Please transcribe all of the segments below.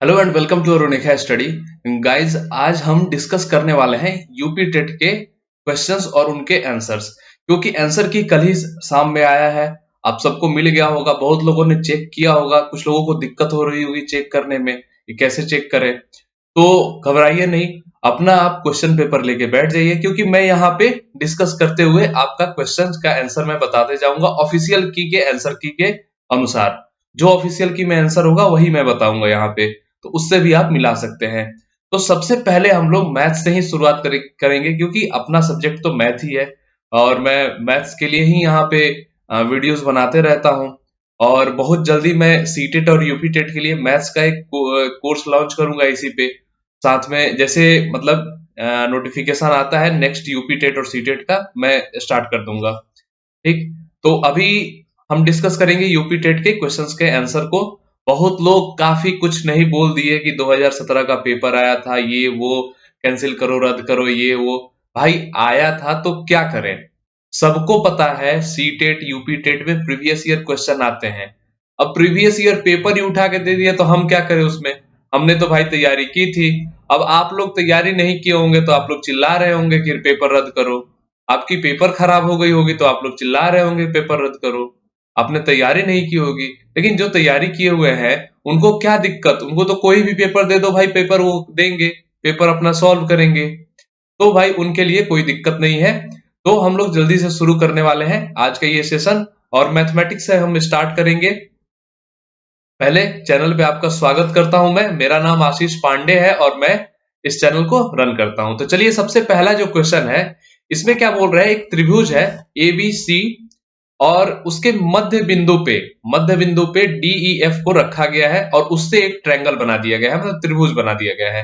Hello and welcome to Arunika study. Guys, आज हम discuss करने वाले हैं यूपी टेट के क्वेश्चंस और उनके आंसर्स, क्योंकि आंसर की कल ही शाम में आया है। आप सबको मिल गया होगा, बहुत लोगों ने चेक किया होगा, कुछ लोगों को दिक्कत हो रही होगी चेक करने में कि कैसे चेक करें। तो घबराइए नहीं, अपना आप क्वेश्चन पेपर लेके बैठ जाइए, क्योंकि मैं यहाँ पे डिस्कस करते हुए आपका क्वेश्चन का आंसर मैं बताते जाऊंगा ऑफिशियल की के आंसर की के अनुसार। जो ऑफिशियल की में आंसर होगा वही मैं बताऊंगा यहाँ पे, तो उससे भी आप मिला सकते हैं। तो सबसे पहले हम लोग मैथ से ही शुरुआत करेंगे, क्योंकि अपना सब्जेक्ट तो मैथ ही है और मैं मैथ्स के लिए ही यहाँ पे वीडियोस बनाते रहता हूँ। और बहुत जल्दी मैं सीटेट और यूपी टेट के लिए मैथ्स का एक कोर्स लॉन्च करूंगा इसी पे। साथ में जैसे मतलब नोटिफिकेशन आता है नेक्स्ट यूपी टेट और सीटेट का, मैं स्टार्ट कर दूंगा। ठीक, तो अभी हम डिस्कस करेंगे यूपी टेट के क्वेश्चंस के आंसर को। बहुत लोग काफी कुछ नहीं बोल दिए कि 2017 का पेपर आया था, ये वो कैंसिल करो, रद्द करो, ये वो। भाई आया था तो क्या करें, सबको पता है सी टेट यूपी टेट में प्रीवियस ईयर क्वेश्चन आते हैं। अब प्रीवियस ईयर पेपर ही उठा के दे दिया तो हम क्या करें उसमें। हमने तो भाई तैयारी की थी। अब आप लोग तैयारी नहीं किए होंगे तो आप लोग चिल्ला रहे होंगे कि पेपर रद्द करो। आपकी पेपर खराब हो गई होगी तो आप लोग चिल्ला रहे होंगे पेपर रद्द करो। आपने तैयारी नहीं की होगी, लेकिन जो तैयारी किए हुए हैं उनको क्या दिक्कत, उनको तो कोई भी पेपर दे दो भाई, पेपर वो देंगे, पेपर अपना सॉल्व करेंगे। तो भाई उनके लिए कोई दिक्कत नहीं है। तो हम लोग जल्दी से शुरू करने वाले हैं आज का ये सेशन, और मैथमेटिक्स से हम स्टार्ट करेंगे। पहले चैनल पे आपका स्वागत करता हूं मैं, मेरा नाम आशीष पांडे है और मैं इस चैनल को रन करता हूं। तो चलिए, सबसे पहला जो क्वेश्चन है इसमें क्या बोल रहा है, एक त्रिभुज है ए बी सी और उसके मध्य बिंदु पे डी ई एफ को रखा गया है और उससे एक ट्रायंगल बना दिया गया है, मतलब त्रिभुज बना दिया गया है।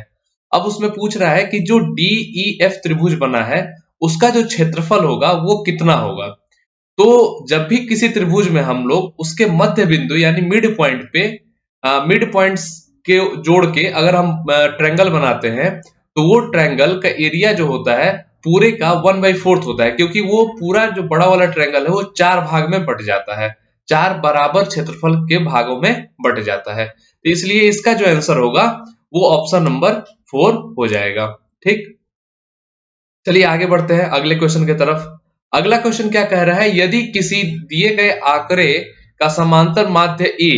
अब उसमें पूछ रहा है कि जो डी ई एफ त्रिभुज बना है उसका जो क्षेत्रफल होगा वो कितना होगा। तो जब भी किसी त्रिभुज में हम लोग उसके मध्य बिंदु यानी मिड पॉइंट्स के जोड़ के अगर हम ट्रायंगल बनाते हैं, तो वो ट्रायंगल का एरिया जो होता है पूरे का 1/4 होता है, क्योंकि वो पूरा जो बड़ा वाला ट्रायंगल है वो 4 भाग में बट जाता है, 4 बराबर क्षेत्रफल के भागों में बट जाता है। तो इसलिए इसका जो आंसर होगा वो ऑप्शन नंबर 4 हो जाएगा। ठीक, चलिए आगे बढ़ते हैं अगले क्वेश्चन की तरफ। अगला क्वेश्चन क्या कह रहा है, यदि किसी दिए गए आंकड़े का समांतर माध्य ए,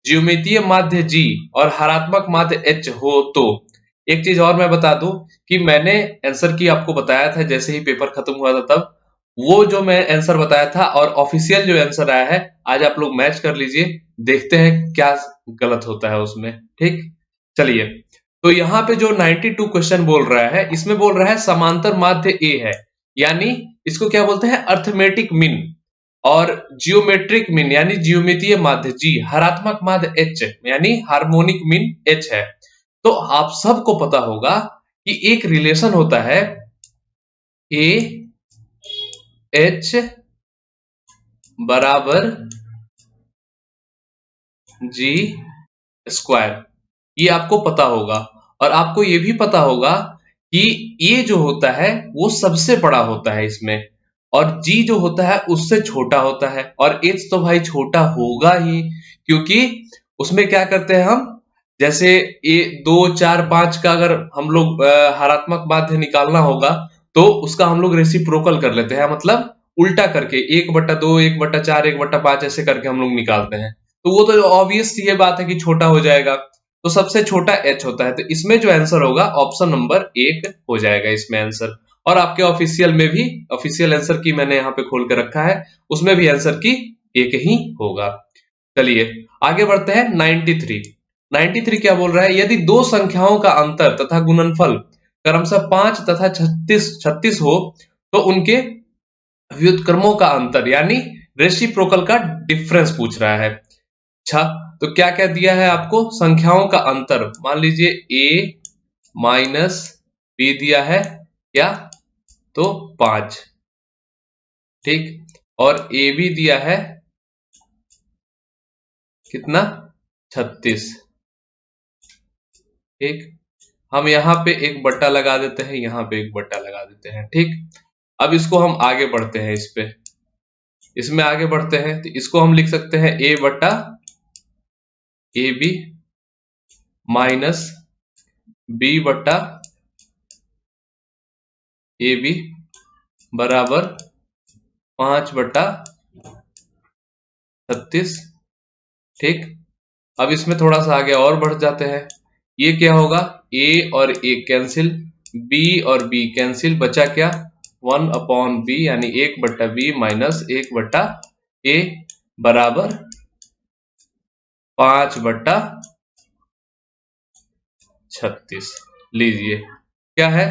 ज्यामितीय माध्य जी और हरात्मक माध्य एच हो तो। एक चीज और मैं बता दूं कि मैंने आंसर की आपको बताया था जैसे ही पेपर खत्म हुआ था, तब वो जो मैं आंसर बताया था और ऑफिशियल जो आंसर आया है आज आप लोग मैच कर लीजिए, देखते हैं क्या गलत होता है उसमें। ठीक, चलिए, तो यहाँ पे जो 92 क्वेश्चन बोल रहा है इसमें बोल रहा है समांतर माध्य ए है, यानी इसको क्या बोलते हैं, अर्थमेटिक मीन, और जियोमेट्रिक मीन यानी ज्यामितीय माध्य जी, हरात्मक माध्य एच यानी हार्मोनिक मीन एच है। तो आप सबको पता होगा कि एक रिलेशन होता है ए एच बराबर जी स्क्वायर, ये आपको पता होगा। और आपको ये भी पता होगा कि ये जो होता है वो सबसे बड़ा होता है इसमें, और जी जो होता है उससे छोटा होता है, और एच तो भाई छोटा होगा ही, क्योंकि उसमें क्या करते हैं हम, जैसे ए 2 4 5 का अगर हम लोग हरात्मक माध्य निकालना होगा तो उसका हम लोग रेसिप्रोकल कर लेते हैं, मतलब उल्टा करके 1/2 1/4 1/5 ऐसे करके हम लोग निकालते हैं। तो वो तो ऑब्वियस ये बात है कि छोटा हो जाएगा, तो सबसे छोटा एच होता है। तो इसमें जो आंसर होगा ऑप्शन नंबर 1 हो जाएगा इसमें आंसर। और आपके ऑफिशियल में भी, ऑफिशियल आंसर की मैंने यहाँ पे खोल के रखा है, उसमें भी आंसर की एक ही होगा। चलिए आगे बढ़ते हैं 93 क्या बोल रहा है, यदि दो संख्याओं का अंतर तथा गुणनफल क्रमशः 5 तथा 36 हो तो उनके व्युत्क्रमों का अंतर यानी रेसिप्रोकल का डिफरेंस पूछ रहा है। अच्छा, तो क्या क्या दिया है आपको, संख्याओं का अंतर, मान लीजिए a माइनस बी दिया है क्या, तो 5। ठीक, और a भी दिया है कितना, 36। ठीक, हम यहाँ पे एक बट्टा लगा देते हैं, यहाँ पे एक बट्टा लगा देते हैं। ठीक, अब इसको हम आगे बढ़ते हैं, इसमें आगे बढ़ते हैं, तो इसको हम लिख सकते हैं a बट्टा ए बी माइनस बी बट्टा ए बी बराबर 5/36। ठीक, अब इसमें थोड़ा सा आगे और बढ़ जाते हैं। ये क्या होगा, a और a कैंसिल, b और b कैंसिल, बचा क्या 1/b यानी 1/b माइनस 1/a बराबर 5/36। लीजिए क्या है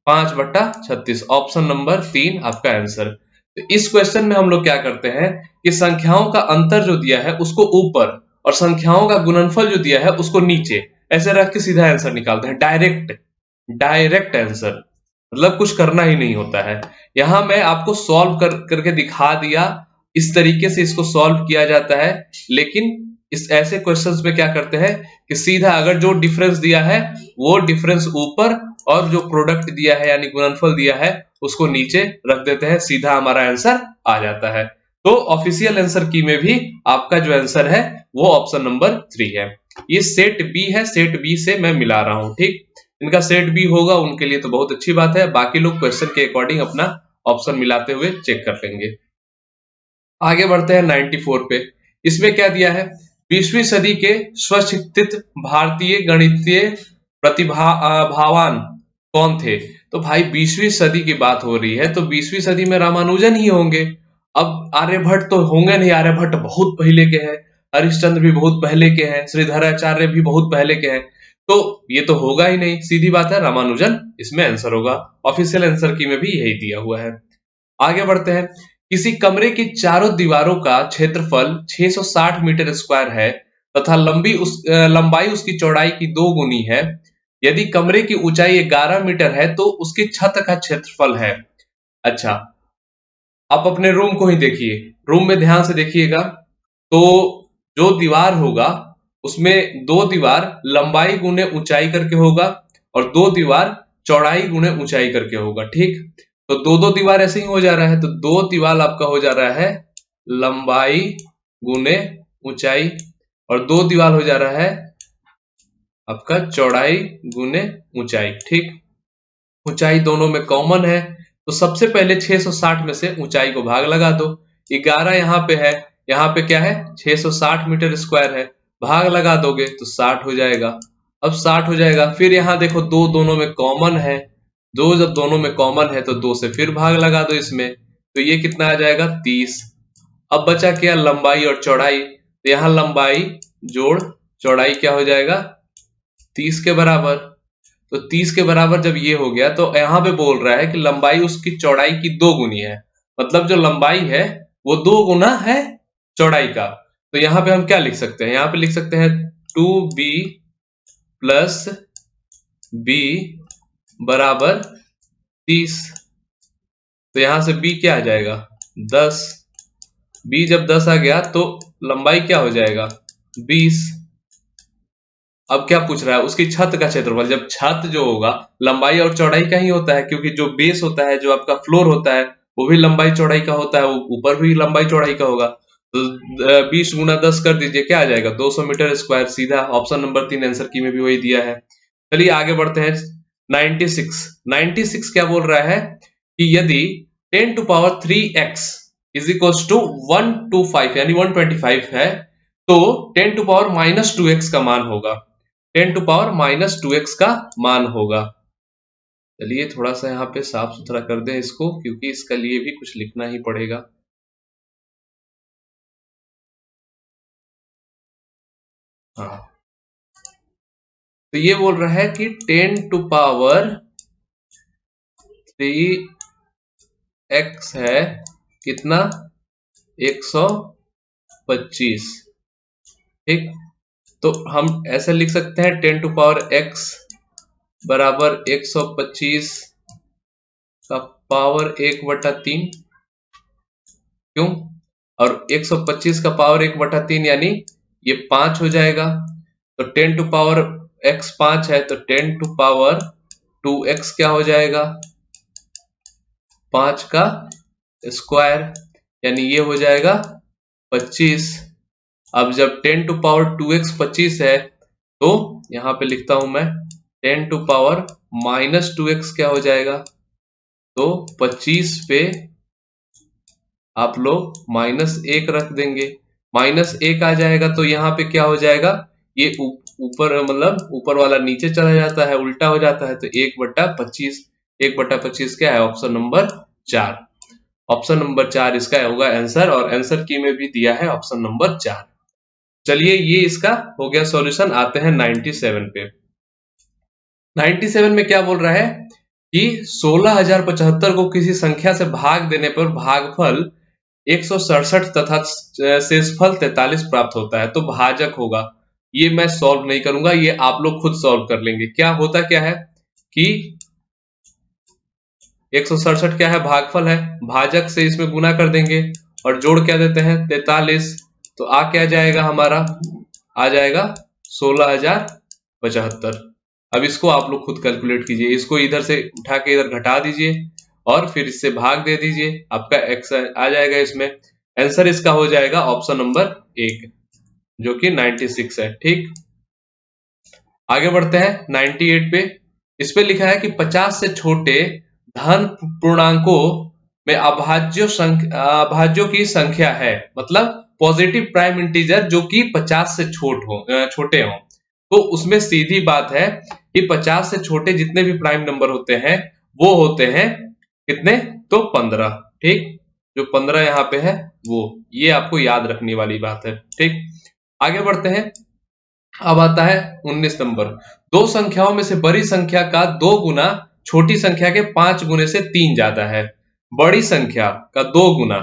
5/36, ऑप्शन नंबर 3 आपका आंसर। तो इस क्वेश्चन में हम लोग क्या करते हैं कि संख्याओं का अंतर जो दिया है उसको ऊपर और संख्याओं का गुणनफल जो दिया है उसको नीचे ऐसे रख के सीधा आंसर निकालते हैं। डायरेक्ट आंसर, मतलब कुछ करना ही नहीं होता है। यहां मैं आपको सॉल्व करके दिखा दिया, इस तरीके से इसको सॉल्व किया जाता है। लेकिन इस ऐसे क्वेश्चंस में क्या करते हैं कि सीधा अगर जो डिफरेंस दिया है वो डिफरेंस ऊपर और जो प्रोडक्ट दिया है यानी गुणनफल दिया है उसको नीचे रख देते हैं, सीधा हमारा आंसर आ जाता है। तो ऑफिशियल आंसर की में भी आपका जो आंसर है वो ऑप्शन नंबर 3 है। ये सेट बी है, सेट बी से मैं मिला रहा हूं। ठीक, इनका सेट बी होगा उनके लिए तो बहुत अच्छी बात है, बाकी लोग क्वेश्चन के अकॉर्डिंग अपना ऑप्शन मिलाते हुए चेक कर लेंगे। आगे बढ़ते हैं 94 पे। इसमें क्या दिया है, 20वीं सदी के स्वशिक्षित भारतीय गणितीय प्रतिभावान कौन थे। तो भाई 20वीं सदी की बात हो रही है तो 20वीं सदी में रामानुजन ही होंगे। अब आर्यभट्ट तो होंगे नहीं, आर्यभट्ट बहुत पहले के हैं, हरिश्चंद्र भी बहुत पहले के हैं, श्रीधराचार्य भी बहुत पहले के हैं, तो ये तो होगा ही नहीं, सीधी बात है रामानुजन इसमें आंसर होगा। ऑफिशियल आंसर की में भी यही दिया हुआ है। आगे बढ़ते हैं। किसी कमरे की चारों दीवारों का क्षेत्रफल 660 मीटर स्क्वायर है तथा लंबाई उसकी चौड़ाई की 2 गुनी है। यदि कमरे की ऊंचाई 11 मीटर है तो उसकी छत का क्षेत्रफल है। अच्छा, आप अपने रूम को ही देखिए, रूम में ध्यान से देखिएगा तो जो दीवार होगा उसमें 2 दीवार लंबाई गुने ऊंचाई करके होगा और 2 दीवार चौड़ाई गुने ऊंचाई करके होगा। ठीक, तो 2 दीवार ऐसे ही हो जा रहा है, तो 2 दीवार आपका हो जा रहा है लंबाई गुने ऊंचाई और 2 दीवार हो जा रहा है आपका चौड़ाई गुने ऊंचाई। ठीक, ऊंचाई दोनों में कॉमन है तो सबसे पहले 660 में से ऊंचाई को भाग लगा दो। 11 यहाँ पे है, यहाँ पे क्या है 660 मीटर स्क्वायर है, भाग लगा दोगे तो 60 हो जाएगा। अब 60 हो जाएगा, फिर यहाँ देखो 2 दोनों में कॉमन है, 2 जब दोनों में कॉमन है तो 2 से फिर भाग लगा दो इसमें, तो ये कितना आ जाएगा 30। अब बचा क्या लंबाई और चौड़ाई, तो यहाँ लंबाई जोड़ चौड़ाई क्या हो जाएगा 30 के बराबर। तो 30 के बराबर जब ये हो गया तो यहाँ पे बोल रहा है कि लंबाई उसकी चौड़ाई की 2 गुनी है, मतलब जो लंबाई है वो 2 गुना है चौड़ाई का। तो यहाँ पे हम क्या लिख सकते हैं, यहाँ पे लिख सकते हैं 2b प्लस b बराबर 30। तो यहां से b क्या आ जाएगा 10, b जब 10 आ गया तो लंबाई क्या हो जाएगा 20। अब क्या पूछ रहा है उसकी छत का क्षेत्रफल, जब छत जो होगा लंबाई और चौड़ाई का ही होता है, क्योंकि जो बेस होता है जो आपका फ्लोर होता है वो भी लंबाई चौड़ाई का होता है, वो ऊपर भी लंबाई चौड़ाई का होगा। तो 20 गुना 10 कर दीजिए, क्या आ जाएगा 200 मीटर स्क्वायर, सीधा ऑप्शन नंबर 3 आंसर की में भी वही दिया है। चलिए आगे बढ़ते हैं 96 क्या बोल रहा है कि यदि 10 to power 3x is equal to 125 यानी 125 है तो 10 टू पावर माइनस 2x का मान होगा, 10 टू पावर माइनस 2x का मान होगा। चलिए थोड़ा सा यहाँ पे साफ सुथरा कर दें इसको, क्योंकि इसका लिए भी कुछ लिखना ही पड़ेगा। हाँ, तो ये बोल रहा है कि 10 टू पावर 3x है कितना 125। ठीक, तो हम ऐसे लिख सकते हैं 10 टू पावर x बराबर 125 का पावर 1/3। क्यों, और 125 का पावर 1/3 यानी ये 5 हो जाएगा। तो 10 टू पावर x 5 है तो 10 टू पावर 2x क्या हो जाएगा 5 का स्क्वायर, यानी ये हो जाएगा 25। अब जब 10 टू पावर 2x 25 है तो यहाँ पे लिखता हूं मैं 10 टू पावर माइनस 2x क्या हो जाएगा, तो 25 पे आप लोग -1 रख देंगे, -1 आ जाएगा तो यहाँ पे क्या हो जाएगा, ये ऊपर मतलब ऊपर वाला नीचे चला जाता है, उल्टा हो जाता है, तो 1/25, 1/25 क्या है, ऑप्शन नंबर 4। ऑप्शन नंबर 4 इसका होगा आंसर, और आंसर की में भी दिया है ऑप्शन नंबर 4। चलिए ये इसका हो गया सॉल्यूशन। आते हैं 97 पे। 97 में क्या बोल रहा है कि 16,075 को किसी संख्या से भाग देने पर भागफल 167 तथा शेषफल 43 प्राप्त होता है, तो भाजक होगा। ये मैं सॉल्व नहीं करूंगा, ये आप लोग खुद सॉल्व कर लेंगे। क्या होता क्या है कि 167 क्या है, भागफल है, भाजक से इसमें गुना कर देंगे और जोड़ क्या देते हैं 43, तो आ क्या जाएगा हमारा, आ जाएगा 16,075। अब इसको आप लोग खुद कैलकुलेट कीजिए, इसको इधर से उठा के इधर घटा दीजिए और फिर इससे भाग दे दीजिए, आपका एक्स आ जाएगा। इसमें आंसर इसका हो जाएगा ऑप्शन नंबर 1 जो कि 96 है। ठीक, आगे बढ़ते हैं 98 पे। इस पे लिखा है कि 50 से छोटे धन पूर्णांकों में अभाज्यों की संख्या है, मतलब पॉजिटिव प्राइम इंटीजर जो कि 50 से छोटे हों, तो उसमें सीधी बात है कि 50 से छोटे जितने भी प्राइम नंबर होते हैं वो होते हैं कितने, तो 15। ठीक, जो 15 यहाँ पे है वो, ये आपको याद रखने वाली बात है। ठीक, आगे बढ़ते हैं। अब आता है 19 नंबर। दो संख्याओं में से बड़ी संख्या का 2 गुना छोटी संख्या के 5 गुने से 3 ज्यादा है। बड़ी संख्या का 2 गुना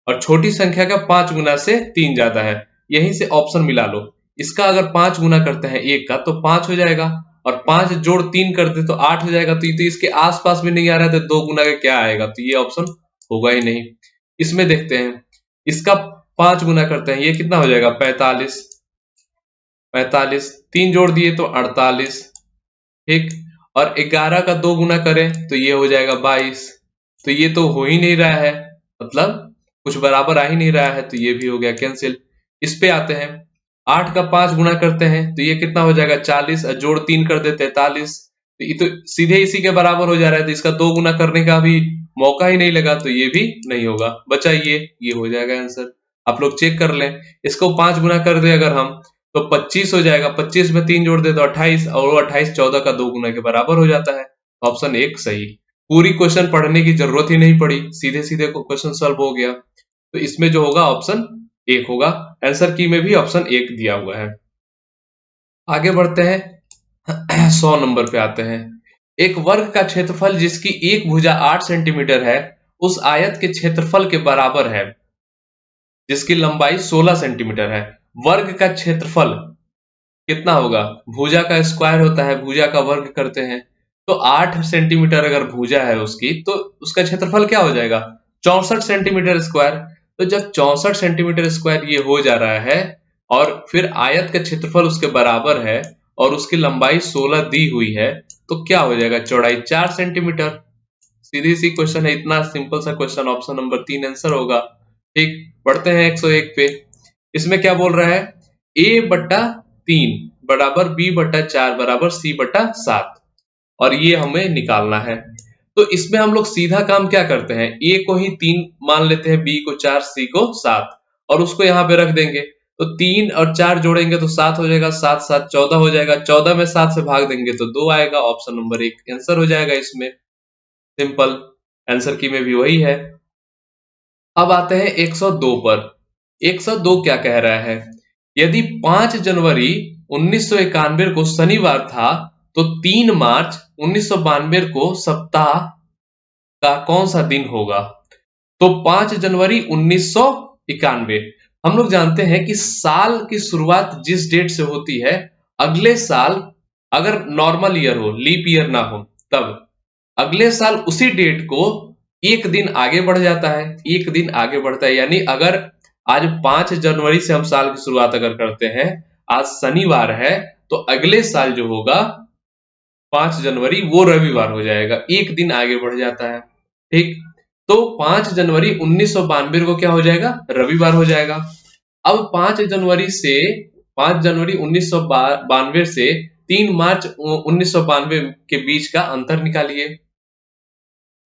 और छोटी संख्या का 5 गुना से 3 ज्यादा है। यहीं से ऑप्शन मिला लो। इसका अगर 5 गुना करते हैं 1 का तो 5 हो जाएगा, और 5 जोड़ 3 करते तो 8 हो जाएगा। तो ये तो इसके आसपास भी नहीं आ रहा है, तो 2 गुना का क्या आएगा, तो ये ऑप्शन होगा ही नहीं। इसमें देखते हैं, इसका 5 गुना करते हैं, ये कितना हो जाएगा 45, 3 जोड़ दिए तो 48। ठीक, और 11 का 2 गुना करें तो ये हो जाएगा 22। तो ये तो हो ही नहीं रहा है, मतलब कुछ बराबर आ ही नहीं रहा है, तो ये भी हो गया कैंसिल। इस पे आते हैं, 8 का 5 गुना करते हैं तो ये कितना हो जाएगा 40, और जोड़ 3 कर देते 43। तो ये तो सीधे इसी के बराबर हो जा रहा है, तो इसका 2 गुना करने का भी मौका ही नहीं लगा, तो ये भी नहीं होगा। बचा ये हो जाएगा आंसर। आप लोग चेक कर लें, इसको 5 गुना कर दे अगर हम तो 25 हो जाएगा, 25 में 3 जोड़ दे तो 28, और वो 28 14 का 2 गुना के बराबर हो जाता है। ऑप्शन 1 सही। पूरी क्वेश्चन पढ़ने की जरूरत ही नहीं पड़ी, सीधे सीधे क्वेश्चन सॉल्व हो गया। तो इसमें जो होगा ऑप्शन 1 होगा। आंसर की में भी ऑप्शन 1 दिया हुआ है। आगे बढ़ते हैं 100 नंबर पे आते हैं। एक वर्ग का क्षेत्रफल जिसकी एक भुजा 8 सेंटीमीटर है उस आयत के क्षेत्रफल के बराबर है जिसकी लंबाई 16 सेंटीमीटर है। वर्ग का क्षेत्रफल कितना होगा, भुजा का स्क्वायर होता है, भुजा का वर्ग करते हैं, तो 8 सेंटीमीटर अगर भुजा है उसकी, तो उसका क्षेत्रफल क्या हो जाएगा 64 सेंटीमीटर स्क्वायर। तो जब 64 सेंटीमीटर स्क्वायर ये हो जा रहा है और फिर आयत का क्षेत्रफल उसके बराबर है और उसकी लंबाई 16 दी हुई है, तो क्या हो जाएगा चौड़ाई 4 सेंटीमीटर। सीधी सी क्वेश्चन है, इतना सिंपल सा क्वेश्चन, ऑप्शन नंबर 3 आंसर होगा। ठीक, बढ़ते हैं 101 पे। इसमें क्या बोल रहा है, a/3 बराबर b/4 बराबर c/7, और ये हमें निकालना है। तो इसमें हम लोग सीधा काम क्या करते हैं, a को ही 3 मान लेते हैं, b को 4, c को 7, और उसको यहाँ पे रख देंगे। तो 3 और 4 जोड़ेंगे तो 7 हो जाएगा, 7 7 14 हो जाएगा, 14 में 7 से भाग देंगे तो 2 आएगा। ऑप्शन नंबर 1 आंसर हो जाएगा। इसमें सिंपल, आंसर की में भी वही है। अब आते हैं 102 पर। 102 क्या कह रहा है, यदि 5 जनवरी 1991 को शनिवार था तो 3 मार्च 1992 को सप्ताह का कौन सा दिन होगा। तो 5 जनवरी 1991, हम लोग जानते हैं कि साल की शुरुआत जिस डेट से होती है, अगले साल अगर नॉर्मल ईयर हो, लीप ईयर ना हो, तब अगले साल उसी डेट को एक दिन आगे बढ़ जाता है, एक दिन आगे बढ़ता है। यानी अगर आज 5 जनवरी से हम साल की शुरुआत अगर करते हैं, आज शनिवार है, तो अगले साल जो होगा 5 जनवरी वो रविवार हो जाएगा, एक दिन आगे बढ़ जाता है। ठीक, तो 5 जनवरी 1992 को क्या हो जाएगा, रविवार हो जाएगा। अब 5 जनवरी 1992 से 3 मार्च 1992 के बीच का अंतर निकालिए।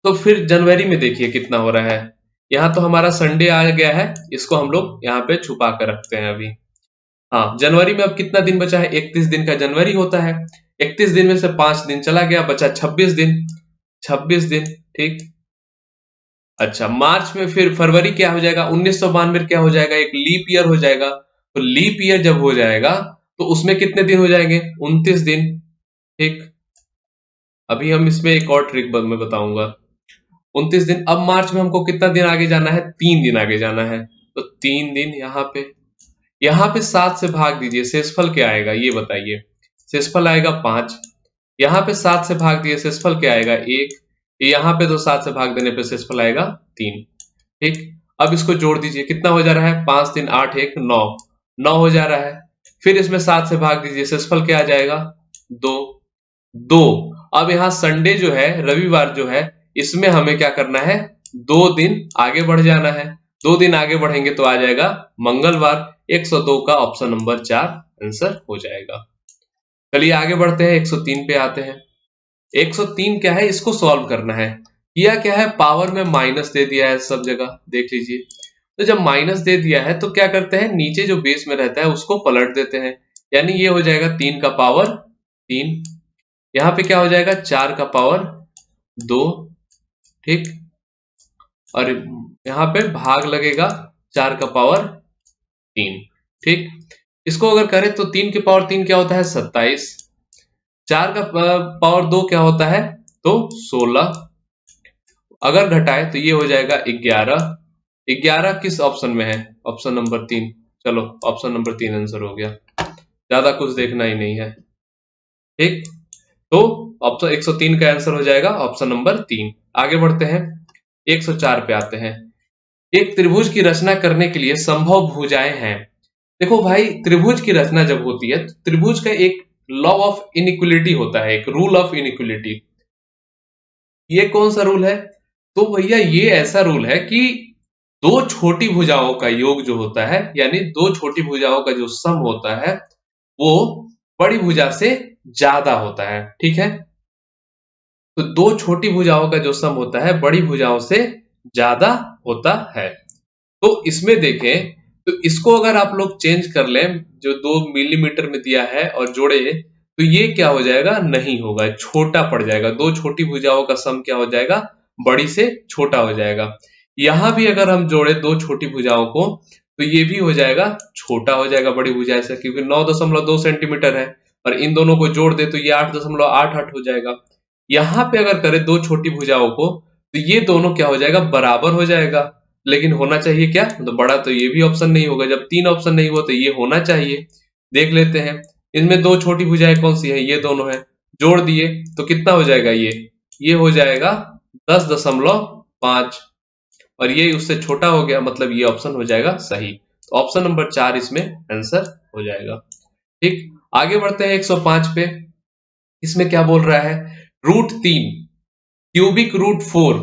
तो फिर जनवरी में देखिए कितना हो रहा है। यहाँ तो हमारा संडे आ गया है, इसको हम लोग यहाँ पे छुपा कर रखते हैं अभी। हाँ, जनवरी में अब कितना दिन बचा है? 31 दिन का जनवरी होता है। 31 दिन में से 5 दिन चला गया, बचा 26 दिन। 26 दिन, ठीक। अच्छा, मार्च में फिर फरवरी क्या हो जाएगा? 1992 क्या हो जाएगा? एक लीप ईयर हो जाएगा। तो लीप ईयर जब हो जाएगा तो उसमें कितने दिन हो जाएंगे? 29 दिन, ठीक। अभी हम इसमें एक और ट्रिक मैं बताऊंगा। 29 दिन। अब मार्च में हमको कितना दिन आगे जाना है? 3 दिन आगे जाना है। तो 3 दिन यहाँ पे 7 से भाग दीजिए, शेषफल क्या आएगा ये बताइए। शेषफल आएगा 5। यहाँ पे 7 से भाग दिए, शेषफल क्या आएगा? 1। यहाँ पे तो 7 से भाग देने पे शेषफल आएगा 3, ठीक। अब इसको जोड़ दीजिए, कितना हो जा रहा है? 5 3 8 1 9, 9 हो जा रहा है। फिर इसमें 7 से भाग दीजिए, शेषफल क्या आ जाएगा? 2, 2। अब यहाँ संडे जो है, रविवार जो है, इसमें हमें क्या करना है? 2 दिन आगे बढ़ जाना है। 2 दिन आगे बढ़ेंगे तो आ जाएगा मंगलवार। 102 का ऑप्शन नंबर 4 आंसर हो जाएगा। चलिए आगे बढ़ते हैं, 103 पे आते हैं। 103 क्या है? इसको सॉल्व करना है। किया क्या है? पावर में माइनस दे दिया है सब जगह, देख लीजिए। तो जब माइनस दे दिया है तो क्या करते हैं? नीचे जो बेस में रहता है उसको पलट देते हैं। यानी ये हो जाएगा 3 का पावर 3। यहाँ पे क्या हो जाएगा? 4 का पावर 2, ठीक। और यहाँ पे भाग लगेगा 4 का पावर 3, ठीक। इसको अगर करें तो 3 की पावर 3 क्या होता है? 27। 4 का पावर 2 क्या होता है? तो 16। अगर घटाए तो ये हो जाएगा 11। 11 किस ऑप्शन में है? Option number 3। चलो ऑप्शन नंबर 3 आंसर हो गया, ज्यादा कुछ देखना ही नहीं है, ठीक। तो ऑप्शन 103 का आंसर हो जाएगा ऑप्शन नंबर 3। आगे बढ़ते हैं, 104 पे आते हैं। एक त्रिभुज की रचना करने के लिए संभव भुजाएं हैं। देखो भाई, त्रिभुज की रचना जब होती है तो त्रिभुज का एक लॉ ऑफ इनइक्वलिटी होता है, एक रूल ऑफ इनइक्वलिटी। ये कौन सा रूल है? तो भैया ये ऐसा रूल है कि दो छोटी भुजाओं का योग जो होता है, यानी दो छोटी भुजाओं का जो सम होता है वो बड़ी भुजा से ज्यादा होता है, ठीक है। तो दो छोटी भुजाओं का जो सम होता है बड़ी भुजाओं से ज्यादा होता है। तो इसमें देखें तो इसको अगर आप लोग चेंज कर लें, जो 2 मिलीमीटर में दिया है और जोड़े, तो ये क्या हो जाएगा? नहीं होगा, छोटा पड़ जाएगा। दो छोटी भुजाओं का सम क्या हो जाएगा? बड़ी से छोटा हो जाएगा। यहां भी अगर हम जोड़े दो छोटी भुजाओं को तो ये भी हो जाएगा, छोटा हो जाएगा बड़ी भुजा से, क्योंकि 9.2 सेंटीमीटर है और इन दोनों को जोड़ दे तो ये 8.88 हो जाएगा। यहाँ पे अगर करें दो छोटी भुजाओं को तो ये दोनों क्या हो जाएगा? बराबर हो जाएगा। लेकिन होना चाहिए क्या? तो बड़ा तो ये भी ऑप्शन नहीं होगा। जब 3 ऑप्शन नहीं हुआ तो ये होना चाहिए। देख लेते हैं, इनमें दो छोटी भुजाएं कौन सी है? ये दोनों है। जोड़ दिए तो कितना हो जाएगा? ये हो जाएगा 10.5 और ये उससे छोटा हो गया, मतलब ये ऑप्शन हो जाएगा सही। तो ऑप्शन नंबर 4 इसमें आंसर हो जाएगा, ठीक। आगे बढ़ते हैं 105 पे। इसमें क्या बोल रहा है? √3 क्यूबिक √4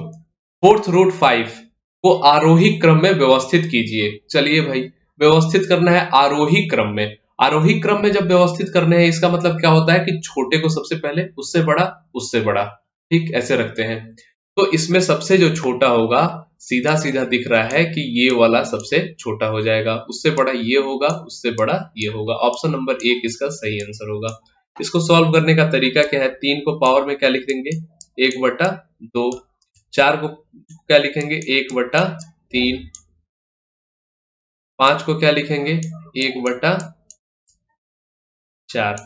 फोर्थ √5 को आरोही क्रम में व्यवस्थित कीजिए। चलिए भाई, व्यवस्थित करना है आरोही क्रम में। आरोही क्रम में जब व्यवस्थित करने हैं, इसका मतलब क्या होता है कि छोटे को सबसे पहले, उससे बड़ा, उससे बड़ा, ठीक, ऐसे रखते हैं। तो इसमें सबसे जो छोटा होगा, सीधा सीधा दिख रहा है कि ये वाला सबसे छोटा हो जाएगा, उससे बड़ा ये होगा, उससे बड़ा ये होगा। ऑप्शन नंबर 1 इसका सही आंसर होगा। इसको सॉल्व करने का तरीका क्या है? 3 को पावर में क्या लिख देंगे? 1/2। 4 को क्या लिखेंगे? 1/3। 5 को क्या लिखेंगे? 1/4।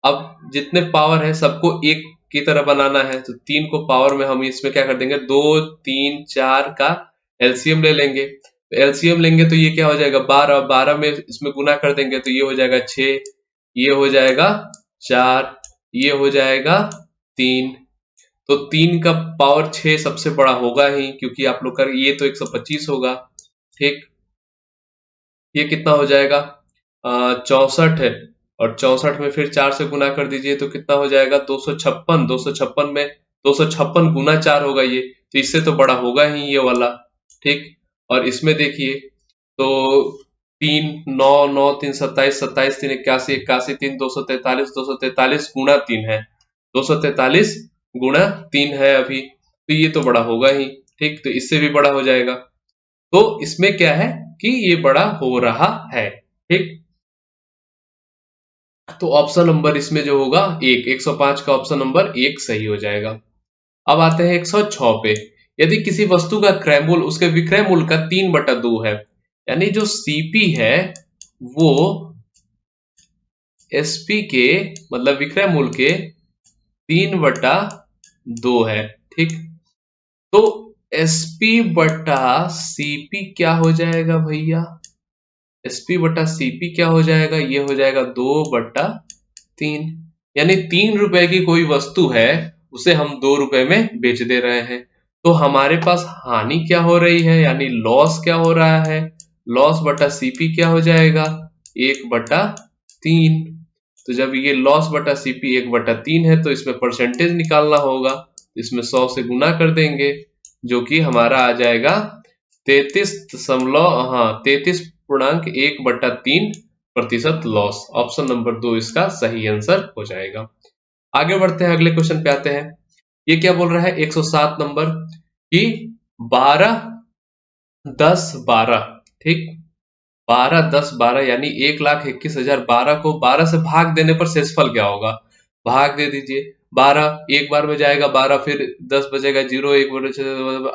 अब जितने पावर है सबको एक की तरह बनाना है, तो 3 को पावर में हम इसमें क्या कर देंगे? 2 3 4 का एलसीएम ले लेंगे। तो एलसीएम लेंगे तो ये क्या हो जाएगा? 12। 12 में इसमें गुना कर देंगे तो ये हो जाएगा 6, ये हो जाएगा 4, ये हो जाएगा 3। तो 3 का पावर 6 सबसे बड़ा होगा ही, क्योंकि आप लोग कर, ये तो 125 होगा, ठीक। ये कितना हो जाएगा? 64 है, और 64 में फिर 4 से गुना कर दीजिए तो कितना हो जाएगा? 256। 256 में 256 गुना 4 होगा ये, तो इससे तो बड़ा होगा ही ये वाला, ठीक। और इसमें देखिए तो 3 9 9 3 27 27 3 81 81 3 243 243 गुणा 3 है, 243 गुणा 3 है अभी, तो ये तो बड़ा होगा ही। ठीक, तो इससे भी बड़ा हो जाएगा। तो इसमें क्या है कि ये बड़ा हो रहा है। ठीक, तो ऑप्शन नंबर इसमें जो होगा 105 का ऑप्शन नंबर 1 सही हो जाएगा। अब आते हैं 106 पे। यदि किसी वस्तु का क्रय मूल्य उसके विक्रय मूल्य का 3/2 है, यानी जो सीपी है वो एसपी के मतलब विक्रय मूल्य के 3/2 है। ठीक, तो एसपी बटा सीपी क्या हो जाएगा भैया? एसपी बटा सीपी क्या हो जाएगा? ये हो जाएगा 2/3, यानी 3 रुपए की कोई वस्तु है उसे हम 2 रुपए में बेच दे रहे हैं। तो हमारे पास हानि क्या हो रही है, यानी लॉस क्या हो रहा है? लॉस बटा सीपी क्या हो जाएगा? 1/3। तो जब ये लॉस बटा सीपी 1/3 है तो इसमें परसेंटेज निकालना होगा, इसमें 100 से गुना कर देंगे, जो कि हमारा आ जाएगा 33.1/3% लॉस। ऑप्शन नंबर 2 इसका सही आंसर हो जाएगा। आगे बढ़ते हैं, अगले क्वेश्चन पे आते हैं। ये क्या बोल रहा है 107 नंबर कि 12 10 12, ठीक, 12 10 12 यानी 1,21,012 को 12 से भाग देने पर शेषफल क्या होगा? भाग दे दीजिए। 12 एक बार में जाएगा 12, फिर 10 बचेगा 0, 1 बचे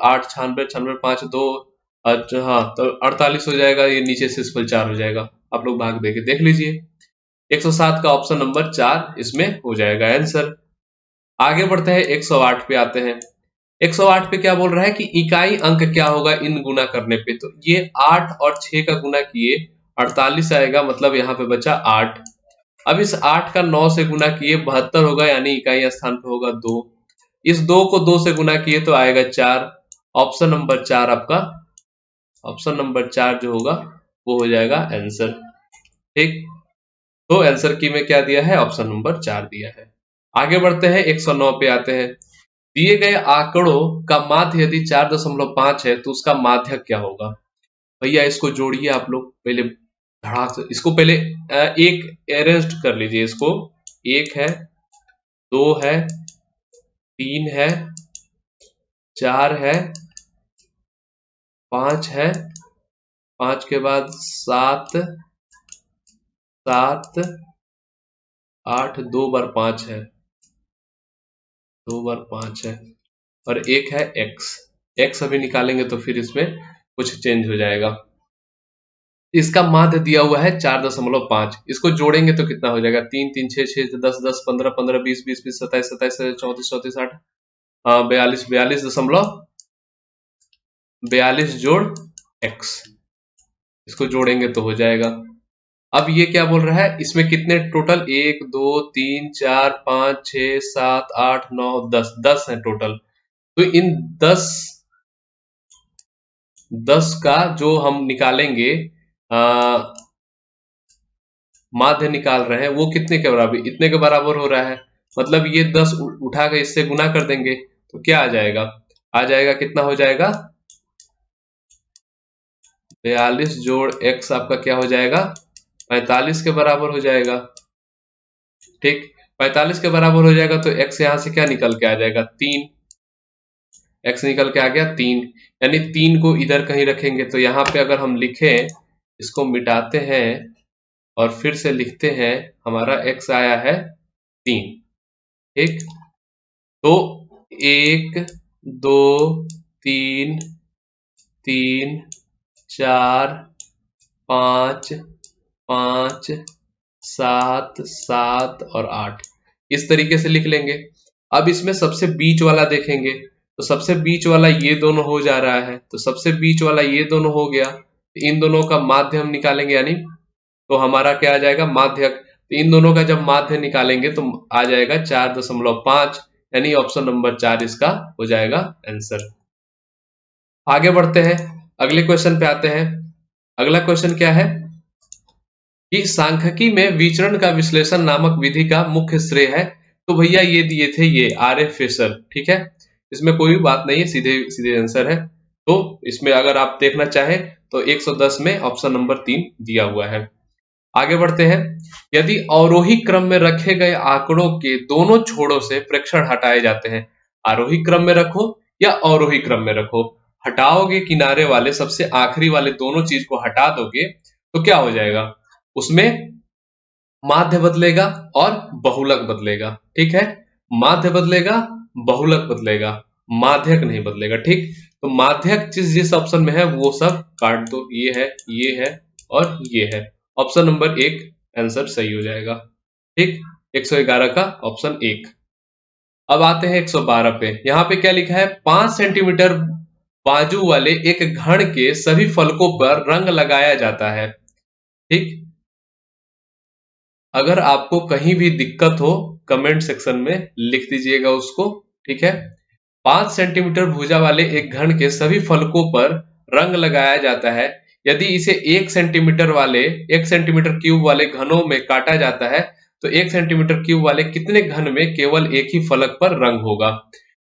8, 96 96 5 2, अच्छा हाँ, तो 48 हो जाएगा, ये नीचे शेषफल 4 हो जाएगा। आप लोग भाग देके देख लीजिए। 107 का ऑप्शन नंबर 4 इसमें हो जाएगा आंसर। आगे बढ़ते हैं, 108 पे आते हैं। 108 पे क्या बोल रहा है कि इकाई अंक क्या होगा इन गुना करने पे? तो ये 8 और 6 का गुना किए 48 आएगा, मतलब यहाँ पे बचा 8। अब इस 8 का 9 से गुना किए 72 होगा, यानी इकाई स्थान पे होगा 2। इस 2 को 2 से गुना किए तो आएगा 4। ऑप्शन नंबर 4 आपका, ऑप्शन नंबर 4 जो होगा वो हो जाएगा आंसर। ठीक, तो आंसर की में क्या दिया है? ऑप्शन नंबर 4 दिया है। आगे बढ़ते हैं, 109 पे आते हैं। दिए गए आंकड़ों का माध्य यदि 4.5 है तो उसका माध्यक क्या होगा? भैया इसको जोड़िए आप लोग, पहले धड़ाक से इसको पहले एक अरेंज कर लीजिए इसको। 1 है, 2 है, 3 है, 4 है, 5 है, 5 के बाद 7 7 8, 2 बार 5 है, 2 बार 5 है, और एक है x। x अभी निकालेंगे तो फिर इसमें कुछ चेंज हो जाएगा। इसका माध्य दिया हुआ है 4.5, इसको जोड़ेंगे तो कितना हो जाएगा? 3 3 6 6 10 10 15 15 20 20 20 27 27 34 34 8, 42 42 जोड़ x, इसको जोड़ेंगे तो हो जाएगा। अब ये क्या बोल रहा है, इसमें कितने टोटल? 1 2 3 4 5 6 7 8 9 10, 10 है टोटल। तो इन 10 का जो हम निकालेंगे माध्य निकाल रहे हैं, वो कितने के बराबर? इतने के बराबर हो रहा है, मतलब ये 10 उठा के इससे गुना कर देंगे तो क्या आ जाएगा? आ जाएगा, कितना हो जाएगा? 42 जोड़ x आपका क्या हो जाएगा? 45 के बराबर हो जाएगा। ठीक, 45 के बराबर हो जाएगा तो x यहां से क्या निकल के आ जाएगा? 3। x निकल के आ गया 3, यानी 3 को इधर कहीं रखेंगे तो यहाँ पे अगर हम लिखें, इसको मिटाते हैं और फिर से लिखते हैं, हमारा x आया है 3। ठीक, तो 1 2 3 3 4 5 5 7 7 और 8, इस तरीके से लिख लेंगे। अब इसमें सबसे बीच वाला देखेंगे तो सबसे बीच वाला ये दोनों हो जा रहा है, तो सबसे बीच वाला ये दोनों हो गया, तो इन दोनों का माध्य हम निकालेंगे, यानी तो हमारा क्या आ जाएगा? माध्यक। तो इन दोनों का जब माध्य निकालेंगे तो आ जाएगा 4.5, यानी ऑप्शन नंबर 4 इसका हो जाएगा आंसर। आगे बढ़ते हैं, अगले क्वेश्चन पे आते हैं। अगला क्वेश्चन क्या है कि सांख्यिकी में विचरण का विश्लेषण नामक विधि का मुख्य श्रेय है। तो भैया ये दिए थे ये आर एफ फिशर, ठीक है, इसमें कोई भी बात नहीं है, सीधे सीधे आंसर है। तो इसमें अगर आप देखना चाहें तो 110 में ऑप्शन नंबर 3 दिया हुआ है। आगे बढ़ते हैं। यदि अवरोही क्रम में रखे गए आंकड़ों के दोनों छोरों से प्रेक्षण हटाए जाते हैं, आरोही क्रम में रखो या अवरोही क्रम में रखो, हटाओगे किनारे वाले सबसे आखिरी वाले दोनों चीज को हटा दोगे तो क्या हो जाएगा, उसमें माध्य बदलेगा और बहुलक बदलेगा। ठीक है, माध्य बदलेगा, बहुलक बदलेगा, माध्यक नहीं बदलेगा। ठीक, तो माध्यक चीज जिस ऑप्शन में है वो सब काट दो, ये है और ये है। ऑप्शन नंबर 1 आंसर सही हो जाएगा। ठीक, 111 का ऑप्शन 1। अब आते हैं 112 पे। यहाँ पे क्या लिखा है, 5 सेंटीमीटर बाजू वाले एक घन के सभी फलकों पर रंग लगाया जाता है। ठीक, अगर आपको कहीं भी दिक्कत हो कमेंट सेक्शन में लिख दीजिएगा उसको। ठीक है, 5 सेंटीमीटर भुजा वाले एक घन के सभी फलकों पर रंग लगाया जाता है। यदि इसे 1 सेंटीमीटर क्यूब वाले घनों में काटा जाता है तो 1 सेंटीमीटर क्यूब वाले कितने घन में केवल एक ही फलक पर रंग होगा।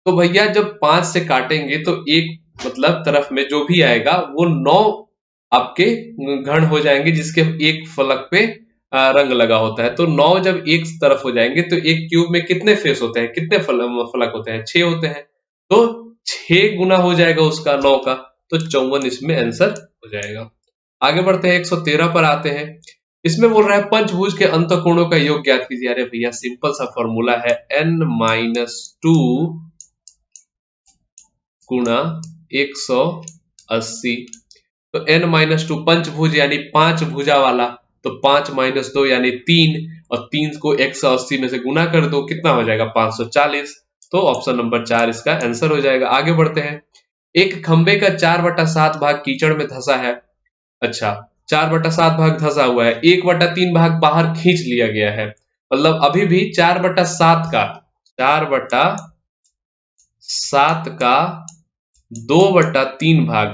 तो भैया जब 5 से काटेंगे तो एक मतलब तरफ में जो भी आएगा वो 9 आपके घन हो जाएंगे जिसके एक फलक पे रंग लगा होता है। तो 9 जब एक तरफ हो जाएंगे तो एक क्यूब में कितने फेस होते हैं, कितने फलक होते हैं, 6 होते हैं। तो 6 गुना हो जाएगा उसका 9 का, तो 54 इसमें आंसर हो जाएगा। आगे बढ़ते हैं, 113 पर आते हैं। इसमें बोल रहा है पंचभुज के अंतःकोणों का योग ज्ञात कीजिए। अरे भैया सिंपल सा फॉर्मूला है, n-2 गुणा 180। तो n-2 पंचभुज यानी 5 भुजा वाला, तो 5 - 2 यानी 3, और 3 को 180 में से गुना कर दो, कितना हो जाएगा 540। तो ऑप्शन नंबर 4 इसका आंसर हो जाएगा। आगे बढ़ते हैं। एक खंबे का 4/7 भाग कीचड़ में धंसा है। अच्छा, 4/7 भाग धंसा हुआ है, 1/3 भाग बाहर खींच लिया गया है, मतलब अभी भी 4/7 का 2/3 भाग,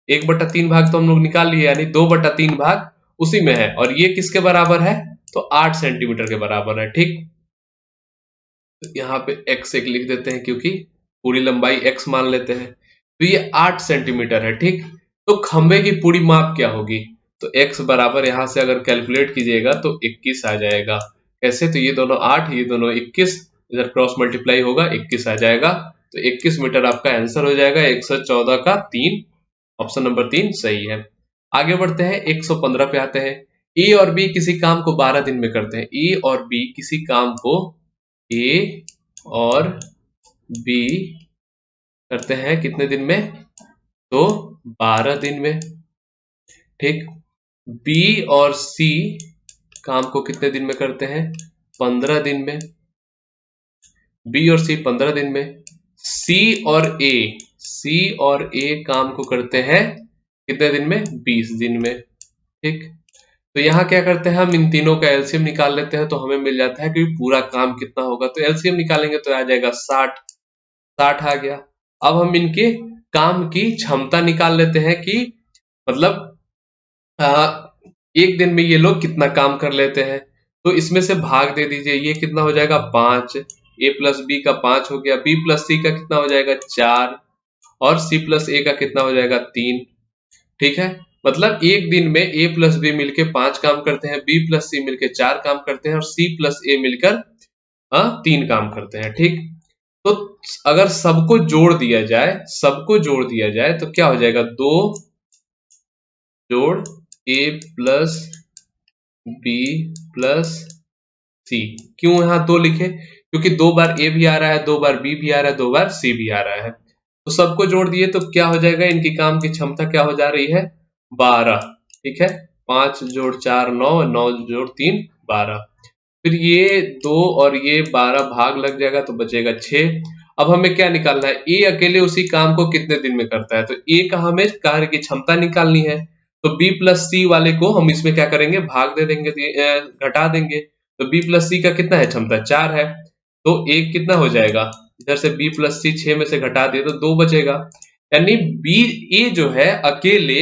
1/3 भाग तो हम लोग निकाल लिए, यानी 2/3 भाग उसी में है, और ये किसके बराबर है, तो 8 सेंटीमीटर के बराबर है। ठीक, तो यहाँ पे x एक लिख देते हैं क्योंकि पूरी लंबाई x मान लेते हैं, तो ये 8 सेंटीमीटर है। ठीक, तो खंबे की पूरी माप क्या होगी, तो x बराबर यहाँ से अगर कैलकुलेट कीजिएगा तो 21 आ जाएगा। कैसे, तो ये दोनों 8, ये दोनों 21, इधर क्रॉस मल्टीप्लाई होगा, 21 आ जाएगा। तो 21 मीटर आपका आंसर हो जाएगा। 114 का 3, ऑप्शन नंबर 3 सही है। आगे बढ़ते हैं, 115 पे आते हैं। ए और बी किसी काम को 12 दिन में करते हैं। ए और बी किसी काम को ए और बी करते हैं कितने दिन में, तो 12 दिन में। ठीक, बी और सी काम को कितने दिन में करते हैं, 15 दिन में। बी और सी 15 दिन में। सी और ए काम को करते हैं कितने दिन में, 20 दिन में। ठीक, तो यहाँ क्या करते हैं, हम इन तीनों का एलसीएम निकाल लेते हैं, तो हमें मिल जाता है कि पूरा काम कितना होगा। तो एलसीएम निकालेंगे तो आ जाएगा 60 आ गया। अब हम इनके काम की क्षमता निकाल लेते हैं कि मतलब एक दिन में ये लोग कितना काम कर लेते हैं। तो इसमें से भाग दे दीजिए, ये कितना हो जाएगा 5, a प्लस बी का 5 हो गया, b प्लस सी का कितना हो जाएगा 4, और c प्लस ए का कितना हो जाएगा 3। ठीक है, मतलब एक दिन में a प्लस बी मिलकर 5 काम करते हैं, b प्लस सी मिलकर 4 काम करते हैं, और c प्लस ए मिलकर 3 काम करते हैं। ठीक, तो अगर सबको जोड़ दिया जाए तो क्या हो जाएगा, 2 जोड़ a प्लस बी प्लस सी। क्यों यहाँ 2 लिखे, क्योंकि 2 बार a भी आ रहा है, 2 बार b भी आ रहा है, 2 बार c भी आ रहा है। तो सबको जोड़ दिए तो क्या हो जाएगा, इनकी काम की क्षमता क्या हो जा रही है, 12। ठीक है, 5 जोड़ 4 9, 9 जोड़ 3 12। फिर ये 2 और ये 12 भाग लग जाएगा तो बचेगा 6। अब हमें क्या निकालना है, ए अकेले उसी काम को कितने दिन में करता है, तो ए का हमें कार्य की क्षमता निकालनी है। तो b प्लस सी वाले को हम इसमें क्या करेंगे, भाग दे देंगे, घटा देंगे। तो b प्लस सी का कितना है, क्षमता 4 है, तो एक कितना हो जाएगा, इधर से b प्लस सी 6 में से घटा दिए तो 2 बचेगा। यानी बी ए जो है अकेले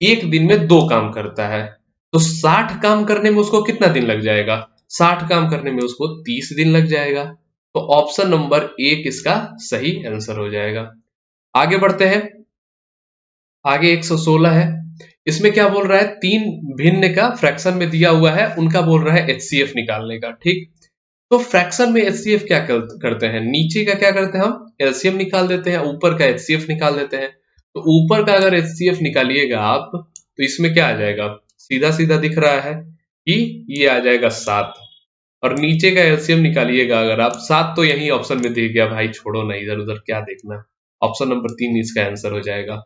एक दिन में 2 काम करता है, तो 60 काम करने में उसको कितना दिन लग जाएगा, 60 काम करने में उसको 30 दिन लग जाएगा। तो ऑप्शन नंबर 1 इसका सही आंसर हो जाएगा। आगे बढ़ते हैं, आगे 116 है। इसमें क्या बोल रहा है, 3 भिन्न का फ्रैक्शन में दिया हुआ है, उनका बोल रहा है एचसीएफ निकालने का। ठीक, तो फ्रैक्शन में एचसीएफ क्या करते हैं, नीचे का क्या करते हैं, हम एलसीएम निकाल देते हैं, ऊपर का एचसीएफ निकाल देते हैं। तो ऊपर का अगर एचसीएफ निकालिएगा आप, तो इसमें क्या आ जाएगा, सीधा सीधा दिख रहा है कि ये आ जाएगा 7। और नीचे का एलसीएम निकालिएगा अगर आप, 7 तो यही ऑप्शन में दिख गया भाई, छोड़ो ना इधर उधर क्या देखना, ऑप्शन नंबर 3 इसका आंसर हो जाएगा।